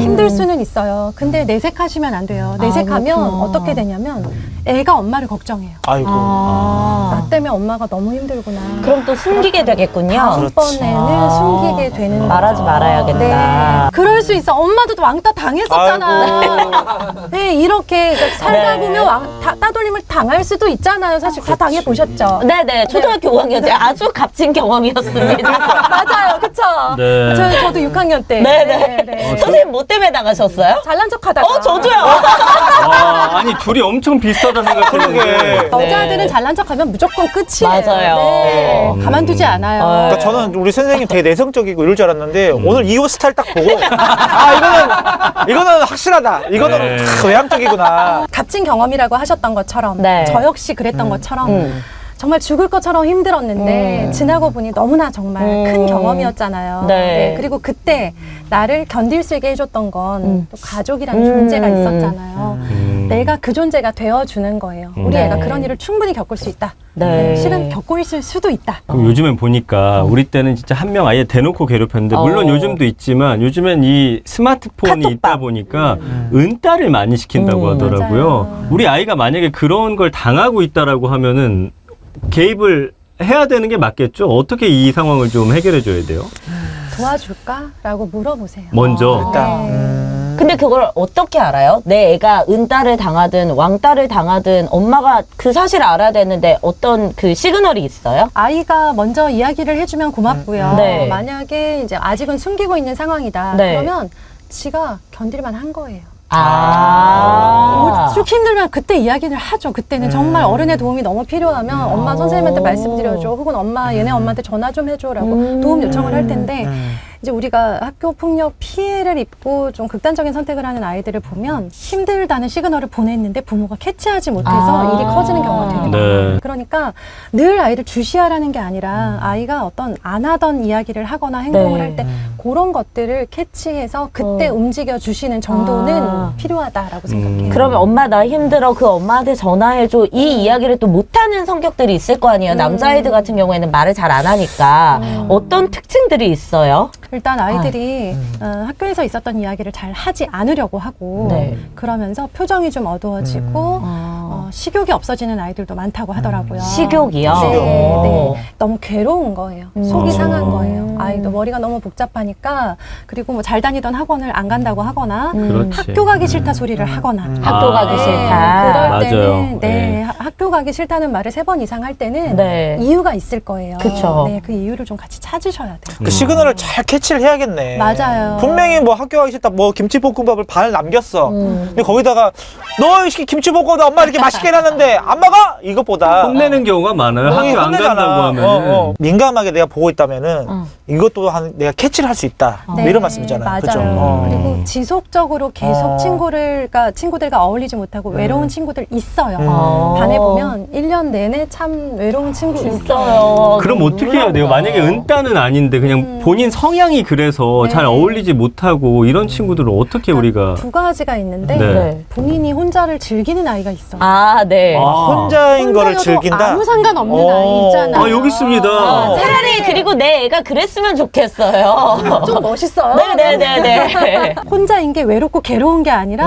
힘들 수는 있어요. 근데 내색하시면 안 돼요. 내색하면 그렇구나. 어떻게 되냐면 애가 엄마를 걱정해요. 아이고. 나 때문에 엄마가 너무 힘들구나. 그럼 또 숨기게 되겠군요. 다음번에는 숨기게 되는 말하지 거죠. 말아야겠다. 네. 그럴 수 있어. 엄마도 왕따 당했었잖아. 네, 이렇게 살다 네. 보면 따돌림을 당할 수도 있잖아요. 사실 다 당해보셨죠. 네네. 초등학교 5학년 때 아주 값진 경험이었습니다. 거야. 맞아요, 그쵸? 네. 저도 6학년 때. 네네. 선생님 뭐 때문에 나가셨어요? 잘난 척하다가. 저도요. 와, 아니 둘이 엄청 비슷하다 생각했는데. 여자들은 네. 잘난 척하면 무조건 끝이에요. 맞아요. 네. 가만두지 않아요. 그러니까 저는 우리 선생님 되게 내성적이고 이럴 줄 알았는데 오늘 이 옷 스타일 딱 보고 이거는 확실하다. 이거는 네. 외향적이구나. 값진 경험이라고 하셨던 것처럼 네. 저 역시 그랬던 것처럼 정말 죽을 것처럼 힘들었는데 지나고 보니 너무나 정말 큰 경험이었잖아요. 네. 그리고 그때 나를 견딜 수 있게 해줬던 건 또 가족이라는 존재가 있었잖아요. 내가 그 존재가 되어주는 거예요. 우리 네. 애가 그런 일을 충분히 겪을 수 있다. 네. 실은 겪고 있을 수도 있다. 그럼 요즘엔 보니까 우리 때는 진짜 한 명 아예 대놓고 괴롭혔는데 물론 요즘도 있지만 요즘엔 이 스마트폰이 카톡방. 있다 보니까 은따를 많이 시킨다고 하더라고요. 맞아요. 우리 아이가 만약에 그런 걸 당하고 있다라고 하면은 개입을 해야 되는 게 맞겠죠? 어떻게 이 상황을 좀 해결해 줘야 돼요? 도와줄까? 라고 물어보세요. 먼저. 일단 근데 그걸 어떻게 알아요? 내 애가 은따를 당하든 왕따를 당하든 엄마가 그 사실을 알아야 되는데 어떤 그 시그널이 있어요? 아이가 먼저 이야기를 해주면 고맙고요. 네. 만약에 이제 아직은 숨기고 있는 상황이다. 네. 그러면 지가 견딜만 한 거예요. 아. 쭉 힘들면 그때 이야기를 하죠. 그때는 정말 어른의 도움이 너무 필요하면 엄마 선생님한테 말씀드려줘. 혹은 엄마 얘네 엄마한테 전화 좀 해줘라고 도움 요청을 할 텐데 이제 우리가 학교 폭력 피해를 입고 좀 극단적인 선택을 하는 아이들을 보면 힘들다는 시그널을 보냈는데 부모가 캐치하지 못해서 일이 커지는 경우가 되게 많아요. 네. 그러니까 늘 아이를 주시하라는 게 아니라 아이가 어떤 안 하던 이야기를 하거나 행동을 네. 할 때 그런 것들을 캐치해서 그때 움직여 주시는 정도는 필요하다라고 생각해요. 그러면 엄마 나 힘들어 그 엄마한테 전화해줘 이 이야기를 또 못하는 성격들이 있을 거 아니에요. 남자아이들 같은 경우에는 말을 잘 안 하니까 어떤 특징들이 있어요? 일단 아이들이 학교에서 있었던 이야기를 잘 하지 않으려고 하고 네. 그러면서 표정이 좀 어두워지고 식욕이 없어지는 아이들도 많다고 하더라고요. 식욕이요? 네, 오. 네. 너무 괴로운 거예요. 속이 상한 거예요. 아이도 머리가 너무 복잡하니까 그리고 뭐 잘 다니던 학원을 안 간다고 하거나 그렇지. 학교 가기 싫다 소리를 하거나 학교 가기 네, 싫다. 그럴 맞아요. 때는 네, 네. 학교 가기 싫다는 말을 3번 이상 할 때는 네. 이유가 있을 거예요. 그쵸. 네, 그 이유를 좀 같이 찾으셔야 돼요. 그 시그널을 잘 캐치를 해야겠네. 맞아요. 분명히 뭐 학교 가기 싫다, 뭐 김치볶음밥을 반 남겼어. 근데 거기다가 너 이 김치볶음밥 엄마 이렇게 맛있게 해놨는데 안 먹어? 이것보다 혼내는 경우가 많아요. 형이 학교 안 혼내잖아. 간다고 하면. 민감하게 내가 보고 있다면은 이것도 내가 캐치를 할 수 있다. 뭐 이런 말씀이잖아요. 맞아요. 그죠? 그리고 지속적으로 계속 친구들과 어울리지 못하고 외로운 친구들 있어요. 반에 보면 1년 내내 참 외로운 친구 있어요. 있어요. 그럼 어떻게 해야 돼요? 만약에 은따는 아닌데 그냥 본인 성향이 그래서 네. 잘 어울리지 못하고 이런 친구들은 어떻게 우리가 두 가지가 있는데 네. 본인이 혼자를 즐기는 아이가 있어요. 아, 네. 혼자인 거를 혼자여도 즐긴다. 아무 상관없는 아이 있잖아요. 아, 여기 있습니다. 차라리 그리고 내 애가 그랬으면 좋겠어요. 좀 멋있어요. 네네네네. 혼자인 게 외롭고 괴로운 게 아니라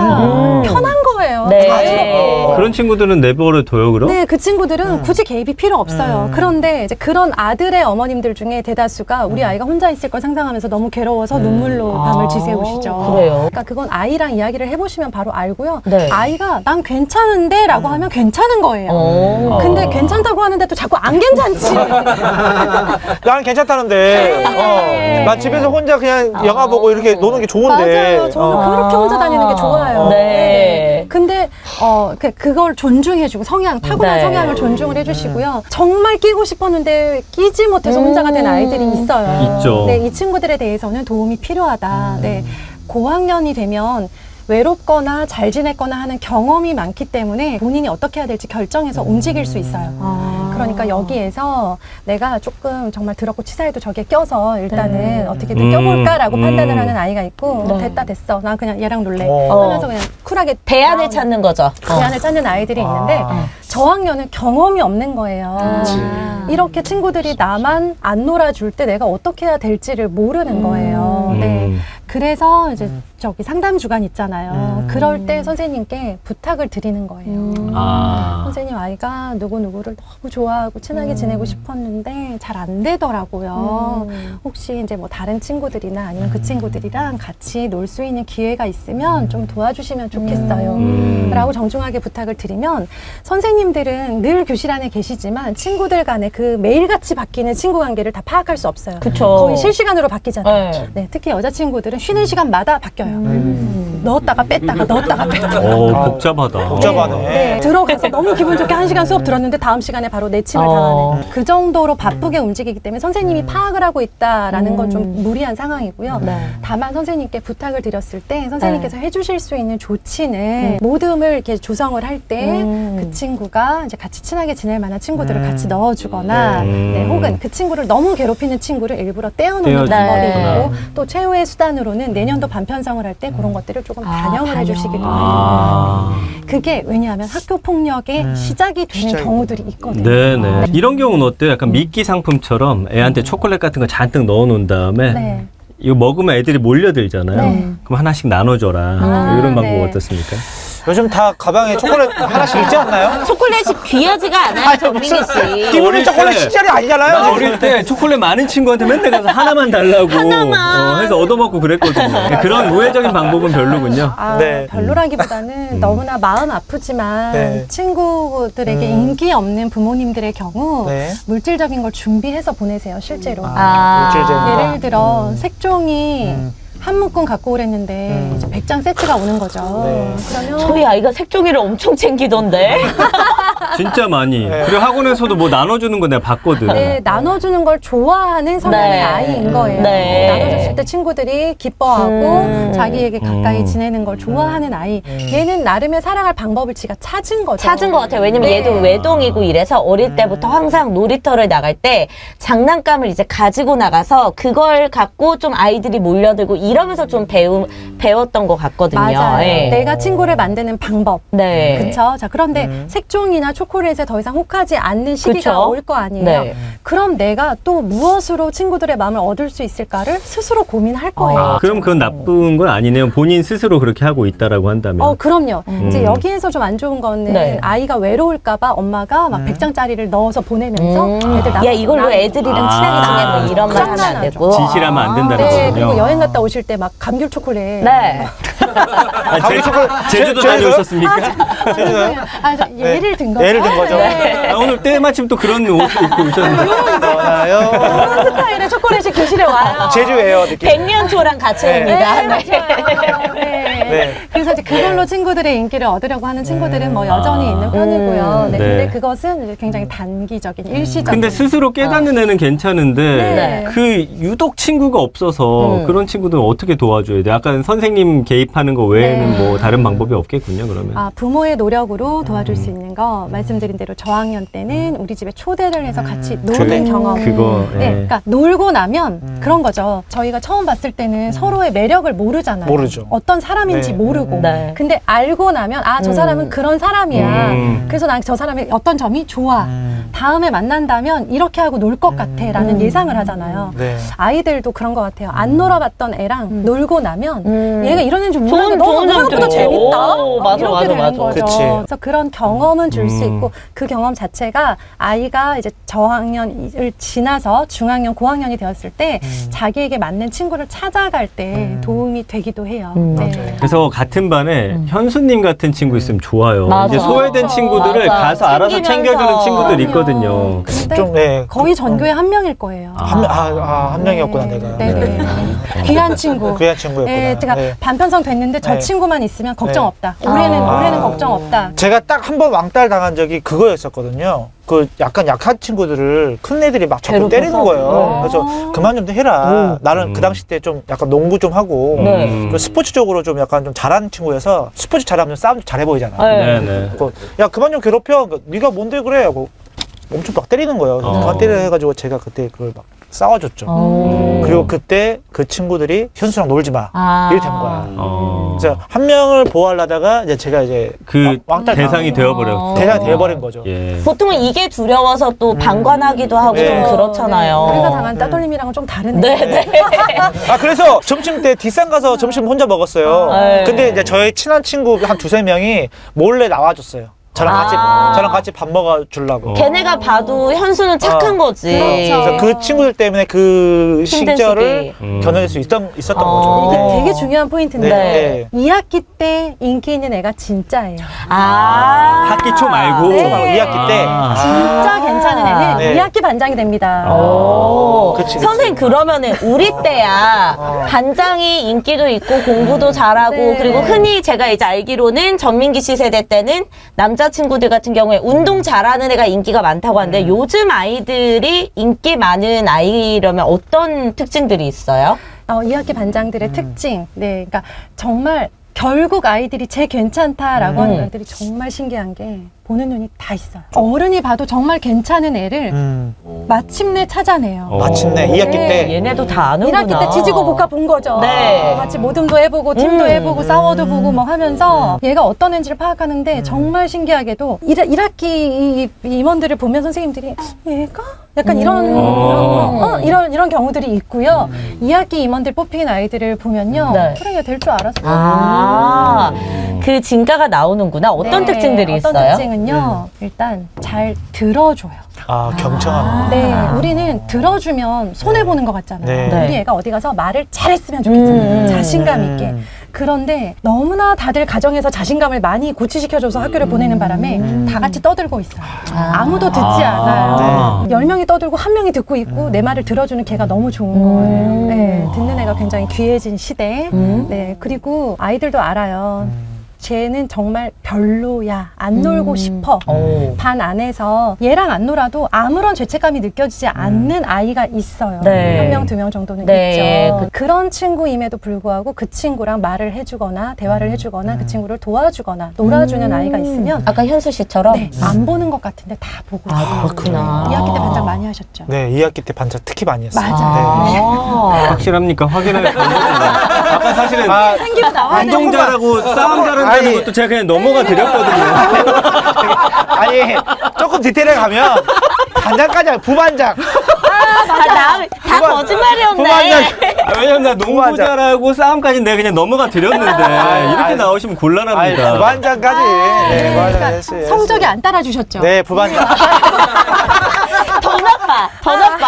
편한 거예요. 네. 자유롭고. 그런 친구들은 내버려 둬요, 그럼? 네, 그 친구들은 굳이 개입이 필요 없어요. 그런데 이제 그런 아들의 어머님들 중에 대다수가 우리 아이가 혼자 있을 걸 상상하면서 너무 괴로워서 눈물로 밤을 지새우시죠. 그래요? 그러니까 그건 아이랑 이야기를 해보시면 바로 알고요. 네. 아이가 난 괜찮은데 라고 하면 괜찮은 거예요. 오. 근데 괜찮다고 하는데 또 자꾸 안 괜찮지. 난 괜찮다는데. 난 집에서 혼자 그냥 영화 보고 이렇게 노는 게 좋은데. 맞아요. 저는 그렇게 혼자 다니는 게 좋아요. 네. 네네. 근데 그걸 존중해주고 타고난 네. 성향을 존중을 해주시고요. 정말 끼고 싶었는데 끼지 못해서 혼자가 된 아이들이 있어요. 있죠. 네, 이 친구들에 대해서는 도움이 필요하다. 네, 고학년이 되면 외롭거나 잘 지냈거나 하는 경험이 많기 때문에 본인이 어떻게 해야 될지 결정해서 움직일 수 있어요. 그러니까 여기에서 내가 조금 정말 더럽고 치사해도 저기에 껴서 일단은 어떻게든 껴볼까라고 판단을 하는 아이가 있고 됐어. 난 그냥 얘랑 놀래 하면서 그냥 쿨하게 대안을 찾는 거죠. 대안을 찾는 아이들이 있는데 저학년은 경험이 없는 거예요. 이렇게 친구들이 나만 안 놀아줄 때 내가 어떻게 해야 될지를 모르는 거예요. 네. 그래서 이제 저기 상담 주간 있잖아요. 그럴 때 선생님께 부탁을 드리는 거예요. 아. 선생님 아이가 누구누구를 너무 좋아하고 친하게 지내고 싶었는데 잘 안 되더라고요. 혹시 이제 뭐 다른 친구들이나 아니면 그 친구들이랑 같이 놀 수 있는 기회가 있으면 좀 도와주시면 좋겠어요. 라고 정중하게 부탁을 드리면 선생님들은 늘 교실 안에 계시지만 친구들 간에 그 매일같이 바뀌는 친구 관계를 다 파악할 수 없어요. 그쵸. 거의 실시간으로 바뀌잖아요. 네. 네, 특히 여자친구들은 쉬는 시간마다 바뀌어요. 넣었다가 뺐다가 넣었다가 뺐다가. 복잡하다. 복잡하네. 네, 들어가서 너무 기분 좋게 1시간 수업 들었는데 다음 시간에 바로 내침을 당하는 그 정도로 바쁘게 움직이기 때문에 선생님이 파악을 하고 있다라는 건 좀 무리한 상황이고요. 네. 다만 선생님께 부탁을 드렸을 때 선생님께서 해주실 수 있는 조치는 모듬을 이렇게 조성을 할 때 그 친구가 이제 같이 친하게 지낼 만한 친구들을 같이 넣어주거나 네, 혹은 그 친구를 너무 괴롭히는 친구를 일부러 떼어놓는 방법이 네. 있고 또 최후의 수단으로는 내년도 반편성을 할 때 그런 것들을 조금 반영을 해주시기도 해요. 아. 그게 왜냐하면 학교 폭력의 시작이 되는 시작이 경우들이 있거든요. 네네. 이런 경우는 어때요? 약간 미끼 상품처럼 애한테 초콜릿 같은 거 잔뜩 넣어놓은 다음에 네. 이거 먹으면 애들이 몰려들잖아요. 네. 그럼 하나씩 나눠줘라. 이런 방법 네. 어떻습니까? 요즘 다 가방에 초콜릿 하나씩 있지 않나요? 초콜릿이 귀하지가 않아요, 정민기 씨. 기분이 초콜릿 때- 식자리 아니잖아요. 나 어릴 때 초콜릿 많은 친구한테 맨날 가서 하나만 달라고 해서 얻어먹고 그랬거든요. 그런 우회적인 방법은 별로군요. 아, 네. 별로라기보다는 너무나 마음 아프지만 네. 친구들에게 인기 없는 부모님들의 경우 네. 물질적인 걸 준비해서 보내세요, 실제로. 물질적인 거. 예를 들어 색종이 한 묶음 갖고 오랬는데 이제 100장 세트가 오는 거죠. 네. 그러면 저희 아이가 색종이를 엄청 챙기던데. 진짜 많이. 네. 그리고 학원에서도 뭐 나눠주는 거 내가 봤거든. 네, 나눠주는 걸 좋아하는 성향의 네. 아이인 거예요. 네. 나눠줬을 때 친구들이 기뻐하고 자기에게 가까이 지내는 걸 좋아하는 아이. 얘는 나름의 살아갈 방법을 지가 찾은 거죠. 찾은 것 같아요. 왜냐면 네. 얘도 외동이고 이래서 어릴 때부터 항상 놀이터를 나갈 때 장난감을 이제 가지고 나가서 그걸 갖고 좀 아이들이 몰려들고 이러면서 좀 배웠던 것 같거든요. 맞아요. 예. 내가 친구를 만드는 방법. 네. 그렇죠. 자, 그런데 색종이나 초콜릿에 더 이상 혹하지 않는 시기가 그쵸? 올 거 아니에요. 네. 그럼 내가 또 무엇으로 친구들의 마음을 얻을 수 있을까를 스스로 고민할 거예요. 그럼 그건 나쁜 건 아니네요. 본인 스스로 그렇게 하고 있다라고 한다면. 그럼요. 이제 여기에서 좀 안 좋은 거는 네. 아이가 외로울까봐 엄마가 막 100장짜리를 넣어서 보내면서 애들 야, 이걸로 애들이랑 친하게 지내고 이런 말 하면 안 되고. 지시라면 안 된다는 네, 거군요. 그리고 여행 갔다 오실 때 막 감귤 초콜릿. 네. 제주도 다녀오셨습니까? 예를 든 거죠. 예를 든 거죠. 네. 아, 오늘 때마침 또 그런 옷을 입고 오셨는데. 떠나요. 그런 스타일의 초콜릿이 교실에 와요. 제주예요, 느낌. 백년초랑 같이 네. 옵니다. 네, 맞아요. 네. 네. 그래서 이제 그걸로 친구들의 인기를 얻으려고 하는 친구들은 뭐 여전히 있는 편이고요. 네. 네. 근데 그것은 이제 굉장히 단기적인, 일시적인. 근데 스스로 깨닫는 애는 괜찮은데 네. 그 유독 친구가 없어서 그런 친구들은 어떻게 도와줘야 돼? 약간 선생님 개입하는 거 외에는 뭐 다른 방법이 없겠군요. 그러면. 부모의 노력으로 도와줄 수 있는 거 말씀드린 대로 저학년 때는 우리 집에 초대를 해서 같이 노는 초대. 경험. 그거. 네, 예. 그러니까 놀고 나면 그런 거죠. 저희가 처음 봤을 때는 서로의 매력을 모르잖아요. 모르죠. 어떤 사람인지 네. 모르고. 네. 근데 알고 나면 저 사람은 그런 사람이야. 그래서 난 저 사람의 어떤 점이 좋아. 다음에 만난다면 이렇게 하고 놀 것 같아라는 예상을 하잖아요. 네. 아이들도 그런 것 같아요. 안 놀아봤던 애랑 놀고 나면 얘가 이런 애인 줄 몰랐는데 좋은 너무 생각보다 점도 재밌다. 오, 맞아, 이렇게 맞아, 되는 맞아. 거죠. 그치. 그래서 그런 경험은 줄 수 있고 그 경험 자체가 아이가 이제 저학년을 지나서 중학년, 고학년이 되었을 때 자기에게 맞는 친구를 찾아갈 때 도움이 되기도 해요. 네. 그래서 같은 반에 현수님 같은 친구 있으면 좋아요. 맞아. 이제 소외된 친구들을 맞아. 가서 알아서 챙기면서. 챙겨주는 친구들 있거든요. 근데 좀, 네. 거의 전교에 한 명일 거예요. 한 명이었구나, 내가. 네네. 귀한 친구. 귀한 친구였구나. 네, 제가 네. 반편성 됐는데 저 네. 친구만 있으면 걱정 네. 없다. 올해는 걱정 없다. 제가 딱 한 번 왕따를 당한 적이 그거였었거든요. 그 약간 약한 친구들을 큰 애들이 막 자꾸 괴롭혀서? 때리는 거예요. 그래서 그만 좀 해라. 나는 그 당시 때 좀 약간 농구 좀 하고 네. 그리고 스포츠적으로 좀 약간 좀 잘하는 친구여서 스포츠 잘하면 싸움 좀 잘해 보이잖아. 네. 네네. 야 그만 좀 괴롭혀. 네가 뭔데 그래? 하고 엄청 막 때리는 거예요. 그만 때려 해가지고 제가 그때 그걸 막 싸워줬죠. 그리고 그때 그 친구들이 현수랑 놀지 마. 이렇게 된 거야. 그래서 한 명을 보호하려다가 이제 제가 이제 그 왕따를 대상이 되어버렸어. 대상이 돼버린 거죠. 예. 보통은 이게 두려워서 또 방관하기도 하고 네. 좀 그렇잖아요. 우리가 당한 따돌림이랑은 좀 다르네. 네. 그래서 점심 때 뒷산 가서 점심 혼자 먹었어요. 네. 근데 이제 저희 친한 친구 한 두세 명이 몰래 나와줬어요. 저랑 같이 밥 먹어 주려고. 걔네가 봐도 현수는 착한 거지. 그래서 그 친구들 때문에 그 힘든 시절을 시기. 견뎌낼 수 있었던 거죠. 이게 네. 되게 중요한 포인트인데 네. 2학기 때 인기 있는 애가 진짜예요. 학기 초 말고 네. 2학기 때. 진짜 괜찮은 애는 네. 2학기 반장이 됩니다. 그치. 선생님 그러면은 우리 때야 반장이 인기도 있고 공부도 잘하고 네. 그리고 흔히 제가 이제 알기로는 전민기 씨 세대 때는 남자친구들 같은 경우에 운동 잘하는 애가 인기가 많다고 하는데 요즘 아이들이 인기 많은 아이라면 어떤 특징들이 있어요? 2학기 반장들의 특징. 네, 그러니까 정말 결국 아이들이 제 괜찮다라고 하는 아이들이 정말 신기한 게 보는 눈이 다 있어요. 어른이 봐도 정말 괜찮은 애를 마침내 찾아내요. 마침내 2학기 네. 때. 얘네도 다 아는구나. 1학기 때 지지고 볶아 본 거죠. 네. 같이 모듬도 해보고 팀도 해보고 싸워도 보고 뭐 하면서 얘가 어떤 애인지를 파악하는데 정말 신기하게도 1학기 임원들을 보면 선생님들이 얘가? 약간 이런 경우들이 있고요. 2학기 임원들 뽑힌 아이들을 보면요. 네. 그래 얘 될 줄 알았어. 그 진가가 나오는구나. 어떤 네, 특징들이 어떤 있어요? 특징은요. 일단 잘 들어줘요. 경청하는. 네, 우리는 들어주면 손해보는 것 같잖아요. 네. 우리 애가 어디 가서 말을 잘했으면 좋겠잖아요. 자신감 있게. 그런데 너무나 다들 가정에서 자신감을 많이 고취시켜줘서 학교를 보내는 바람에 다 같이 떠들고 있어요. 아무도 듣지 않아요. 10명이 떠들고 1명이 듣고 있고 내 말을 들어주는 걔가 너무 좋은 거예요. 네, 듣는 애가 굉장히 귀해진 시대. 네, 그리고 아이들도 알아요. 쟤는 정말 별로야. 안 놀고 싶어. 반 안에서 얘랑 안 놀아도 아무런 죄책감이 느껴지지 않는 아이가 있어요. 네. 1명, 2명 정도는 네. 있죠. 그런 친구임에도 불구하고 그 친구랑 말을 해주거나 대화를 해주거나 그 친구를 도와주거나 놀아주는 아이가 있으면 아까 현수 씨처럼? 네, 안 보는 것 같은데 다 보고 있어요. 그렇구나. 2학기 때 반장 많이 하셨죠? 네, 2학기 때 반장 특히 많이 했어요. 맞아요. 확실합니까? 확인할 방법이 아까 사실은 생기면 나와야 돼요. 운동 잘하고 싸움 잘한다는 아니. 것도 제가 그냥 넘어가 드렸거든요. 아니, 조금 디테일에 가면 반장까지 아니라 부반장. 다 거짓말이었네. 부반장. 왜냐면 나 농구 부반장. 잘하고 싸움까지 내가 그냥 넘어가 드렸는데 이렇게 아니. 나오시면 아니, 곤란합니다. 부반장까지. 네, 부반장 그러니까 했어요. 성적이 안 따라주셨죠? 네, 부반장. 더 나빠.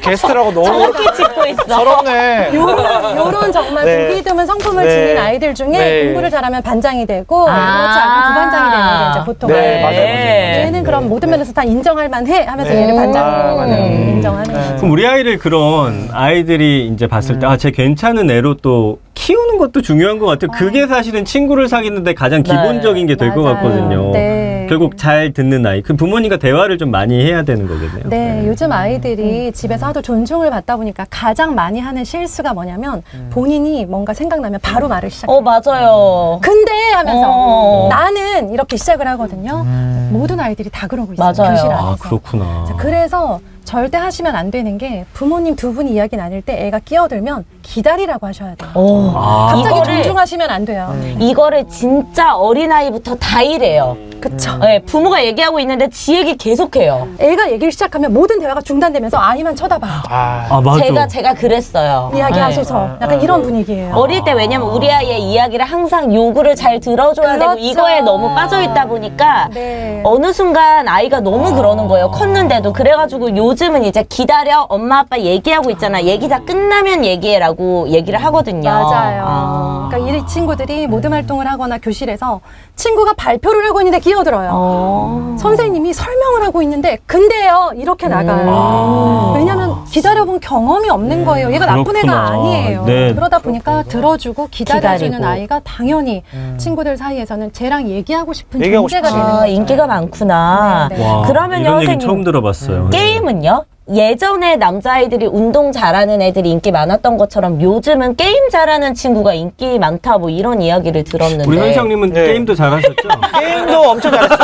게스트라고 너무 정확히 짚고 있어. 서럽네. 요런 정말 네. 보기 드문 성품을 네. 지닌 아이들 중에 네. 공부를 잘하면 반장이 되고 그렇지 않으면 부반장이 되는 게 이제 보통 네, 맞아요. 얘는 그럼 모든 면에서 다 인정할 만해 하면서 얘를 반장으로 맞아요. 인정하는 거죠. 그럼 우리 아이를 그런 아이들이 이제 봤을 때 쟤 괜찮은 애로 또 키우는 것도 중요한 것 같아요. 그게 사실은 친구를 사귀는데 가장 기본적인 게 될 것 맞아요. 같거든요. 네. 결국 잘 듣는 아이. 그 부모님과 대화를 좀 많이 해야 되는 거겠네요. 네, 요즘 아이들이 집에서 하도 존중을 받다 보니까 가장 많이 하는 실수가 뭐냐면 본인이 뭔가 생각나면 바로 말을 시작해요. 맞아요. 근데 하면서 어. 나는 이렇게 시작을 하거든요. 모든 아이들이 다 그러고 있어요. 맞아요. 교실 안에서. 아, 그렇구나. 자, 그래서 절대 하시면 안 되는 게 부모님 두 분이 이야기 나눌 때 애가 끼어들면 기다리라고 하셔야 돼요. 갑자기 이거를- 존중하시면 안 돼요. 이거를 진짜 어린아이부터 다 이래요. 그쵸. 네, 부모가 얘기하고 있는데 지 얘기 계속해요. 애가 얘기를 시작하면 모든 대화가 중단되면서 아이만 쳐다봐요. 아, 맞아. 제가 그랬어요. 이야기하소서. 약간 이런 분위기예요. 어릴 때 왜냐면 우리 아이의 이야기를 항상 요구를 잘 들어줘야 되고 그렇죠. 이거에 너무 빠져있다 보니까 네. 어느 순간 아이가 너무 그러는 거예요. 컸는데도. 그래가지고 요즘은 이제 기다려. 엄마 아빠 얘기하고 있잖아. 얘기 다 끝나면 얘기해라고 얘기를 하거든요. 맞아요. 그러니까 이 친구들이 모든 활동을 하거나 교실에서 친구가 발표를 하고 있는데 끼어들어요. 선생님이 설명을 하고 있는데 근데요 이렇게 나가요. 왜냐하면 기다려본 경험이 없는 거예요. 얘가 나쁜 애가 그렇구나. 아니에요. 네. 그러다 보니까 들어주고 기다려주는 기다리고. 아이가 당연히 친구들 사이에서는 쟤랑 얘기하고 싶은 얘기하고 존재가 싶지. 되는 거죠. 인기가 많구나. 네, 네. 와, 그러면요, 이런 얘기 선생님. 처음 들어봤어요. 게임은요? 예전에 남자아이들이 운동 잘하는 애들이 인기 많았던 것처럼 요즘은 게임 잘하는 친구가 인기 많다 뭐 이런 이야기를 들었는데 우리 현상님은 네. 게임도 잘하셨죠? 게임도 엄청 잘했어요.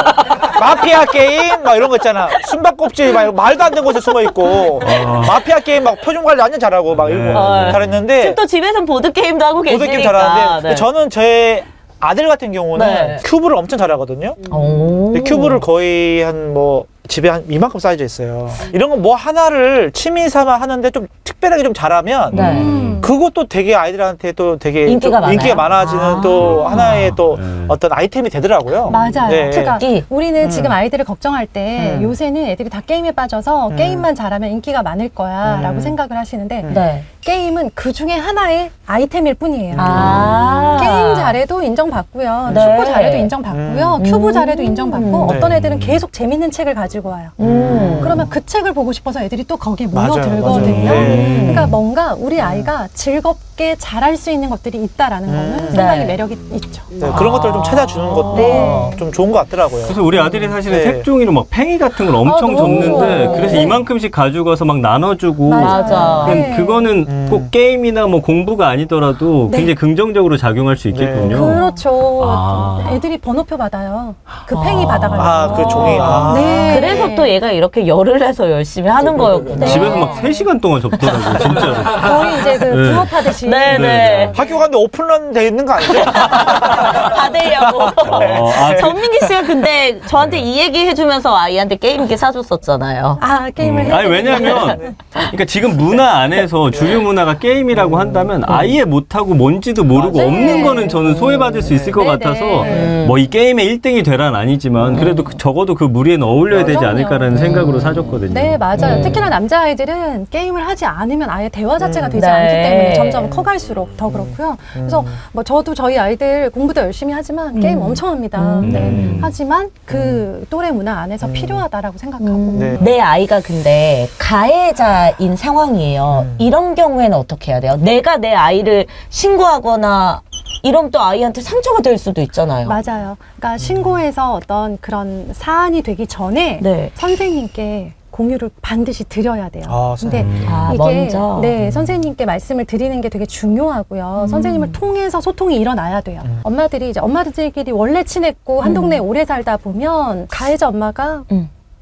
마피아 게임 막 이런 거 있잖아. 숨바꼭질 막 말도 안 되는 곳에 숨어 있고 마피아 게임 막 표정 관리 완전 잘하고 막 이런 거 네. 잘했는데 지금 또 집에서는 보드게임도 하고 계시니까 보드게임 잘하는데 네. 저는 제 아들 같은 경우는 네. 큐브를 엄청 잘하거든요. 근데 큐브를 거의 한 뭐 집에 한 이만큼 쌓여져 있어요. 이런 거 뭐 하나를 취미 삼아 하는데 좀 특별하게 좀 잘하면 네. 그것도 되게 아이들한테 또 되게 인기가 많아요? 인기가 많아지는 또 하나의 또 어떤 아이템이 되더라고요. 맞아요. 네. 그러니까 우리는 지금 아이들을 걱정할 때 음. 요새는 애들이 다 게임에 빠져서 게임만 잘하면 인기가 많을 거야 라고 생각을 하시는데 네. 게임은 그 중에 하나의 아이템일 뿐이에요. 아. 게임 잘해도 인정받고요. 네. 축구 잘해도 인정받고요. 큐브 잘해도 인정받고 네. 어떤 애들은 계속 재밌는 책을 가지고 와요. 그러면 그 책을 보고 싶어서 애들이 또 거기에 모여들거든요. 맞아요. 네. 그러니까 뭔가 우리 아이가 즐겁게 잘할 수 있는 것들이 있다라는 거는 상당히 네. 매력이 있죠. 네, 그런 것들을 좀 찾아주는 것도 네. 좀 좋은 것 같더라고요. 그래서 우리 아들이 사실은 네. 색종이로 막 팽이 같은 걸 엄청 너무 접는데 좋아요. 그래서 네. 이만큼씩 가져가서 막 나눠주고 맞아. 그럼 네. 그거는 꼭 게임이나 뭐 공부가 아니더라도 네. 굉장히 긍정적으로 작용할 수 있겠군요. 그렇죠. 아. 애들이 번호표 받아요. 그 팽이 받아가지고. 그 종이. 네. 그래서 또 얘가 이렇게 열을 내서 열심히 하는 거였구나. 집에서 막 3시간 동안 접더라고요, 진짜로. 거의 이제 그 네. 부업하듯이. 네네. 학교 갔는데 오픈런 돼 있는 거 아니죠? 받으려고. 아, 전민기 씨가 근데 저한테 이 얘기 해주면서 아이한테 게임기 사줬었잖아요. 아, 게임을 해야 아니 왜냐면 그러니까 지금 문화 안에서 주류 문화가 게임이라고 한다면 아예 못하고 뭔지도 모르고 맞아요. 없는 거는 저는 소외받을 수 있을 것 네네. 같아서 뭐 이 게임의 1등이 되란 아니지만 그래도 적어도 그 무리에는 어울려야 되지 그럼요. 않을까라는 생각으로 사줬거든요. 네, 맞아요. 특히나 남자아이들은 게임을 하지 않으면 아예 대화 자체가 되지 네. 않기 때문에 점점 커갈수록 더 그렇고요. 그래서 뭐 저도 저희 아이들 공부도 열심히 하지만 게임 엄청 합니다. 네. 하지만 그 또래 문화 안에서 필요하다라고 생각하고. 네. 내 아이가 근데 가해자인 상황이에요. 이런 경우에는 어떻게 해야 돼요? 내가 내 아이를 신고하거나 이러면 또 아이한테 상처가 될 수도 있잖아요. 맞아요. 그러니까 신고해서 어떤 그런 사안이 되기 전에 네. 선생님께 공유를 반드시 드려야 돼요. 아, 근데 아, 이게 먼저. 네, 선생님께 말씀을 드리는 게 되게 중요하고요. 선생님을 통해서 소통이 일어나야 돼요. 엄마들이 이제 엄마들끼리 원래 친했고 한 동네에 오래 살다 보면 가해자 엄마가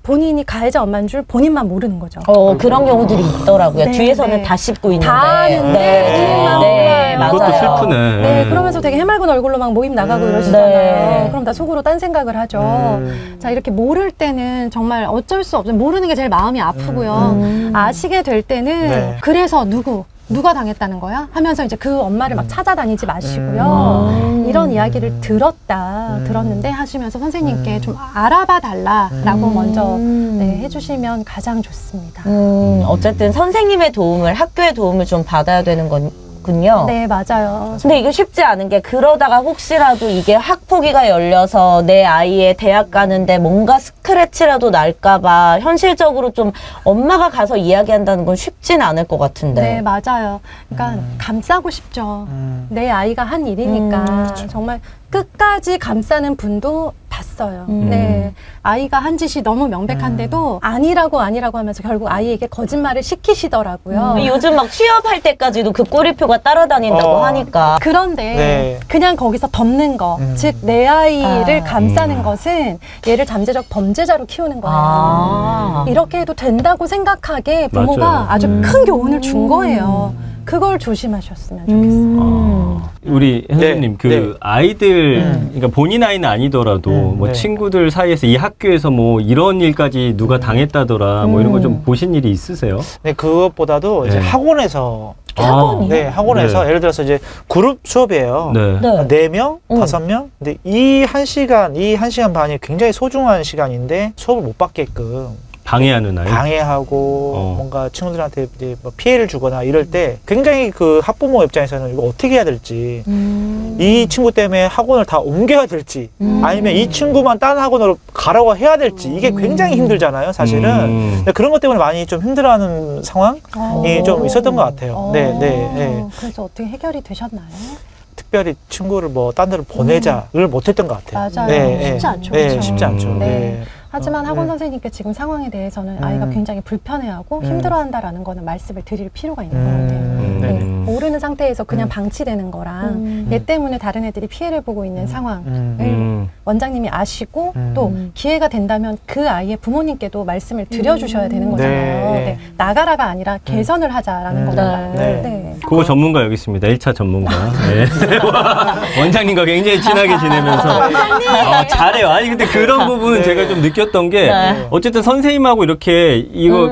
본인이 가해자 엄마인 줄 본인만 모르는 거죠. 그런 경우들이 있더라고요. 네, 뒤에서는 네. 다 씹고 있는데. 다 아는데 본인만 몰라요. 맞아요. 그것도 슬프네. 네, 그러면서 되게 해맑은 얼굴로 막 모임 나가고 이러시잖아요. 그럼 다 속으로 딴 생각을 하죠. 자, 이렇게 모를 때는 정말 어쩔 수 없어요. 모르는 게 제일 마음이 아프고요. 아시게 될 때는 네. 그래서 누가 당했다는 거야? 하면서 이제 그 엄마를 막 찾아다니지 마시고요. 이런 이야기를 들었는데 하시면서 선생님께 좀 알아봐 달라라고 먼저 네, 해주시면 가장 좋습니다. 어쨌든 선생님의 도움을, 학교의 도움을 좀 받아야 되는 거군요. 네, 맞아요. 근데 이거 쉽지 않은 게 그러다가 혹시라도 이게 학폭위가 열려서 내 아이의 대학 가는데 뭔가 스크래치라도 날까봐 현실적으로 좀 엄마가 가서 이야기한다는 건 쉽진 않을 것 같은데. 네, 맞아요. 그러니까 감싸고 싶죠. 내 아이가 한 일이니까 정말 끝까지 감싸는 분도 봤어요. 네, 아이가 한 짓이 너무 명백한데도 아니라고 하면서 결국 아이에게 거짓말을 시키시더라고요. 요즘 막 취업할 때까지도 그 꼬리표가 따라다닌다고 하니까. 그런데 네. 그냥 거기서 덮는 거, 즉 내 아이를 감싸는 것은 얘를 잠재적 범죄자로 키우는 거예요. 이렇게 해도 된다고 생각하게 부모가 맞아요. 아주 큰 교훈을 준 거예요. 그걸 조심하셨으면 좋겠어요. 우리 선생님 네, 그 네. 아이들 그러니까 본인 아이는 아니더라도 뭐 네. 친구들 사이에서 이 학교에서 뭐 이런 일까지 누가 당했다더라 뭐 이런 거 좀 보신 일이 있으세요? 네, 그것보다도 이제 네. 학원에서 학원이요? 네, 학원에서 네. 예를 들어서 이제 그룹 수업이에요. 네. 네. 4명, 5명. 근데 이 한 시간 반이 굉장히 소중한 시간인데 수업을 못 받게끔 방해하는 아이. 방해하고 뭔가 친구들한테 이제 뭐 피해를 주거나 이럴 때 굉장히 그 학부모 입장에서는 이거 어떻게 해야 될지 이 친구 때문에 학원을 다 옮겨야 될지 아니면 이 친구만 다른 학원으로 가라고 해야 될지 이게 굉장히 힘들잖아요, 사실은. 근데 그런 것 때문에 많이 좀 힘들어하는 상황이 좀 있었던 것 같아요. 네. 그래서 어떻게 해결이 되셨나요? 특별히 친구를 뭐 딴 데로 보내자를 못했던 것 같아요. 맞아요. 쉽지 않죠. 네, 그렇죠? 쉽지 않죠. 네. 네. 하지만 학원 선생님께 지금 상황에 대해서는 아이가 굉장히 불편해하고 힘들어한다라는 거는 말씀을 드릴 필요가 있는 것 같아요. 네, 모르는 상태에서 그냥 방치되는 거랑 얘 때문에 다른 애들이 피해를 보고 있는 상황을 원장님이 아시고 또 기회가 된다면 그 아이의 부모님께도 말씀을 드려주셔야 되는 거잖아요. 네. 네. 나가라가 아니라 개선을 하자라는 거잖아요. 네. 네. 그거 전문가 여기 있습니다. 1차 전문가. 네. 원장님과 굉장히 친하게 지내면서 잘해요. 아니 근데 그런 부분은 네. 제가 좀 느꼈던 게 네. 어쨌든 선생님하고 이렇게 이거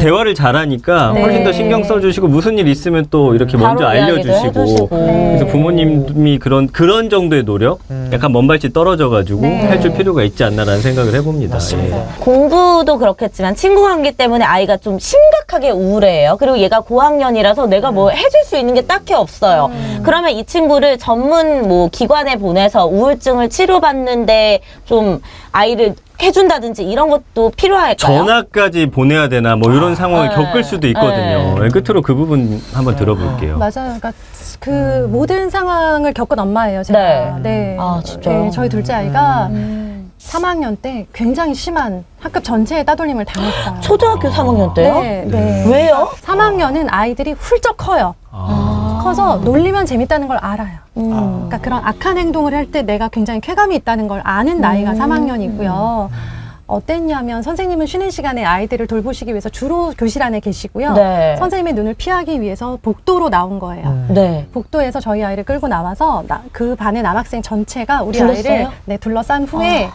대화를 잘하니까 네. 훨씬 더 신경 써주시고 무슨 일 있으면 또 이렇게 바로 먼저 이야기도 알려주시고 해주시고. 그래서 부모님이 그런 정도의 노력 약간 먼 발치 떨어져가지고 네. 해줄 필요가 있지 않나라는 생각을 해봅니다. 맞습니다. 예. 공부도 그렇겠지만 친구 관계 때문에 아이가 좀 심각하게 우울해요. 그리고 얘가 고학년이라서 내가 뭐 해줄 수 있는 게 딱히 없어요. 그러면 이 친구를 전문 뭐 기관에 보내서 우울증을 치료받는데 좀 아이를 해준다든지 이런 것도 필요할까요? 전화까지 보내야 되나 뭐 이런 상황을 네. 겪을 수도 있거든요. 네. 끝으로 그 부분 한번 들어볼게요. 맞아요. 그러니까 그 모든 상황을 겪은 엄마예요. 제가. 네. 네. 아, 진짜요? 네, 저희 둘째 아이가 3학년 때 굉장히 심한 학급 전체에 따돌림을 당했어요. 초등학교 3학년 때요? 네, 네. 왜요? 3학년은 아이들이 훌쩍 커요. 커서 놀리면 재밌다는 걸 알아요. 그러니까 그런 악한 행동을 할 때 내가 굉장히 쾌감이 있다는 걸 아는 나이가 3학년이고요. 어땠냐면 선생님은 쉬는 시간에 아이들을 돌보시기 위해서 주로 교실 안에 계시고요. 네. 선생님의 눈을 피하기 위해서 복도로 나온 거예요. 네. 복도에서 저희 아이를 끌고 나와서 그 반의 남학생 전체가 우리 둘러싸요? 아이를 네, 둘러싼 후에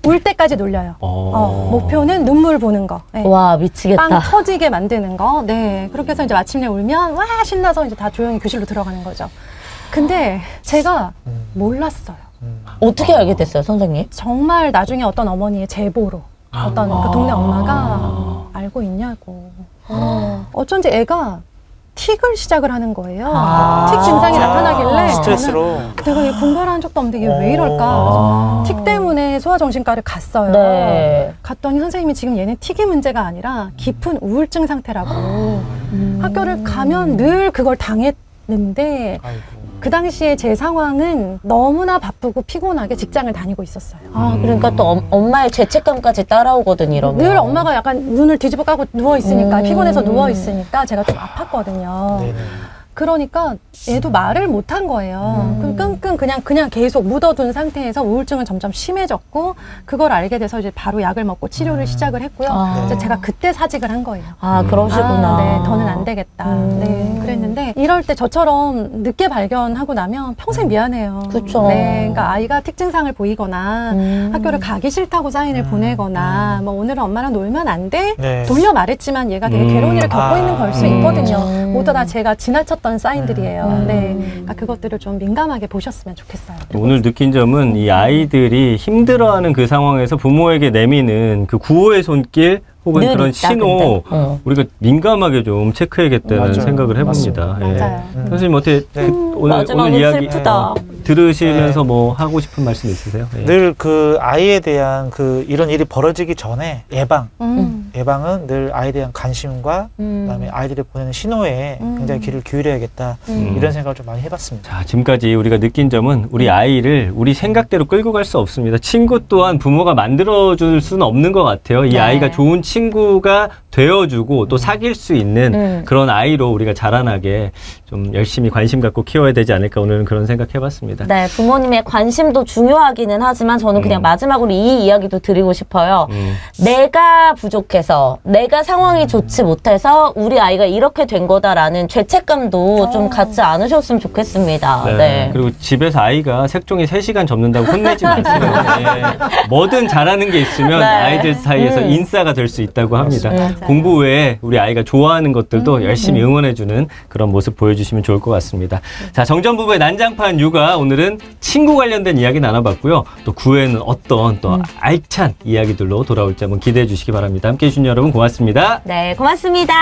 울 때까지 놀려요. 어. 목표는 눈물 보는 거. 네. 와, 미치겠다. 빵 터지게 만드는 거. 네. 그렇게 해서 이제 마침내 울면 와 신나서 이제 다 조용히 교실로 들어가는 거죠. 근데 제가 몰랐어요. 어떻게 알게 됐어요, 선생님? 정말 나중에 어떤 어머니의 제보로 어떤 그 동네 엄마가 알고 있냐고. 어쩐지 애가 틱을 시작을 하는 거예요. 틱 증상이 나타나길래 스트레스로. 저는 내가 얘 공부를 한 적도 없는데 이게 왜 이럴까. 틱 때문에 소아정신과를 갔어요. 네. 갔더니 선생님이 지금 얘는 틱이 문제가 아니라 깊은 우울증 상태라고. 학교를 가면 늘 그걸 당했는데 아이고. 그 당시에 제 상황은 너무나 바쁘고 피곤하게 직장을 다니고 있었어요. 아, 그러니까 또 엄마의 죄책감까지 따라오거든, 이러면. 늘 엄마가 약간 눈을 뒤집어 까고 누워 있으니까 피곤해서 누워 있으니까 제가 좀 아팠거든요. 네네. 그러니까 얘도 말을 못 한 거예요. 그럼 끙끙 그냥 계속 묻어둔 상태에서 우울증은 점점 심해졌고 그걸 알게 돼서 이제 바로 약을 먹고 치료를 시작을 했고요. 아. 이제 제가 그때 사직을 한 거예요. 아, 그러시구나. 네, 더는 안 되겠다. 네, 그랬는데 이럴 때 저처럼 늦게 발견하고 나면 평생 미안해요. 그쵸. 네, 그러니까 아이가 특징상을 보이거나 학교를 가기 싫다고 사인을 보내거나 뭐 오늘은 엄마랑 놀면 안 돼? 네. 돌려 말했지만 얘가 되게 괴로운 일을 겪고 있는 걸 수 있거든요. 모두 다 제가 지나쳤던 사인들이에요. 네, 그러니까 그것들을 좀 민감하게 보셨으면 좋겠어요. 오늘 느낀 점은 이 아이들이 힘들어하는 그 상황에서 부모에게 내미는 그 구호의 손길 혹은 늘 그런 있다, 신호 근데. 우리가 민감하게 좀 체크해야겠다는 맞아요. 생각을 해봅니다. 예. 맞아요. 선생님 어떻게 네. 오늘 마지막은 이야기 슬프다. 들으시면서 뭐 하고 싶은 말씀 있으세요? 예. 늘 그 아이에 대한 그 이런 일이 벌어지기 전에 예방은 늘 아이에 대한 관심과 그다음에 아이들이 보내는 신호에 굉장히 귀를 기울여야겠다 이런 생각을 좀 많이 해봤습니다. 자, 지금까지 우리가 느낀 점은 우리 아이를 우리 생각대로 끌고 갈 수 없습니다. 친구 또한 부모가 만들어줄 수는 없는 것 같아요. 이 네. 아이가 좋은 친구가 되어주고 또 사귈 수 있는 그런 아이로 우리가 자라나게 좀 열심히 관심 갖고 키워야 되지 않을까 오늘은 그런 생각해봤습니다. 네, 부모님의 관심도 중요하기는 하지만 저는 그냥 마지막으로 이 이야기도 드리고 싶어요. 내가 부족해서, 내가 상황이 좋지 못해서 우리 아이가 이렇게 된 거다라는 죄책감도 좀 갖지 않으셨으면 좋겠습니다. 네. 그리고 집에서 아이가 색종이 3시간 접는다고 혼내지 마세요. 네. 뭐든 잘하는 게 있으면 네. 아이들 사이에서 인싸가 될 수 있다고 합니다. 맞아요. 공부 외에 우리 아이가 좋아하는 것들도 열심히 응원해주는 그런 모습 보여주시면 좋을 것 같습니다. 자, 정전부부의 난장판 육아 오늘은 친구 관련된 이야기 나눠봤고요. 또 9회는 어떤 또 알찬 이야기들로 돌아올지 한번 기대해 주시기 바랍니다. 함께해 주신 여러분 고맙습니다. 네, 고맙습니다.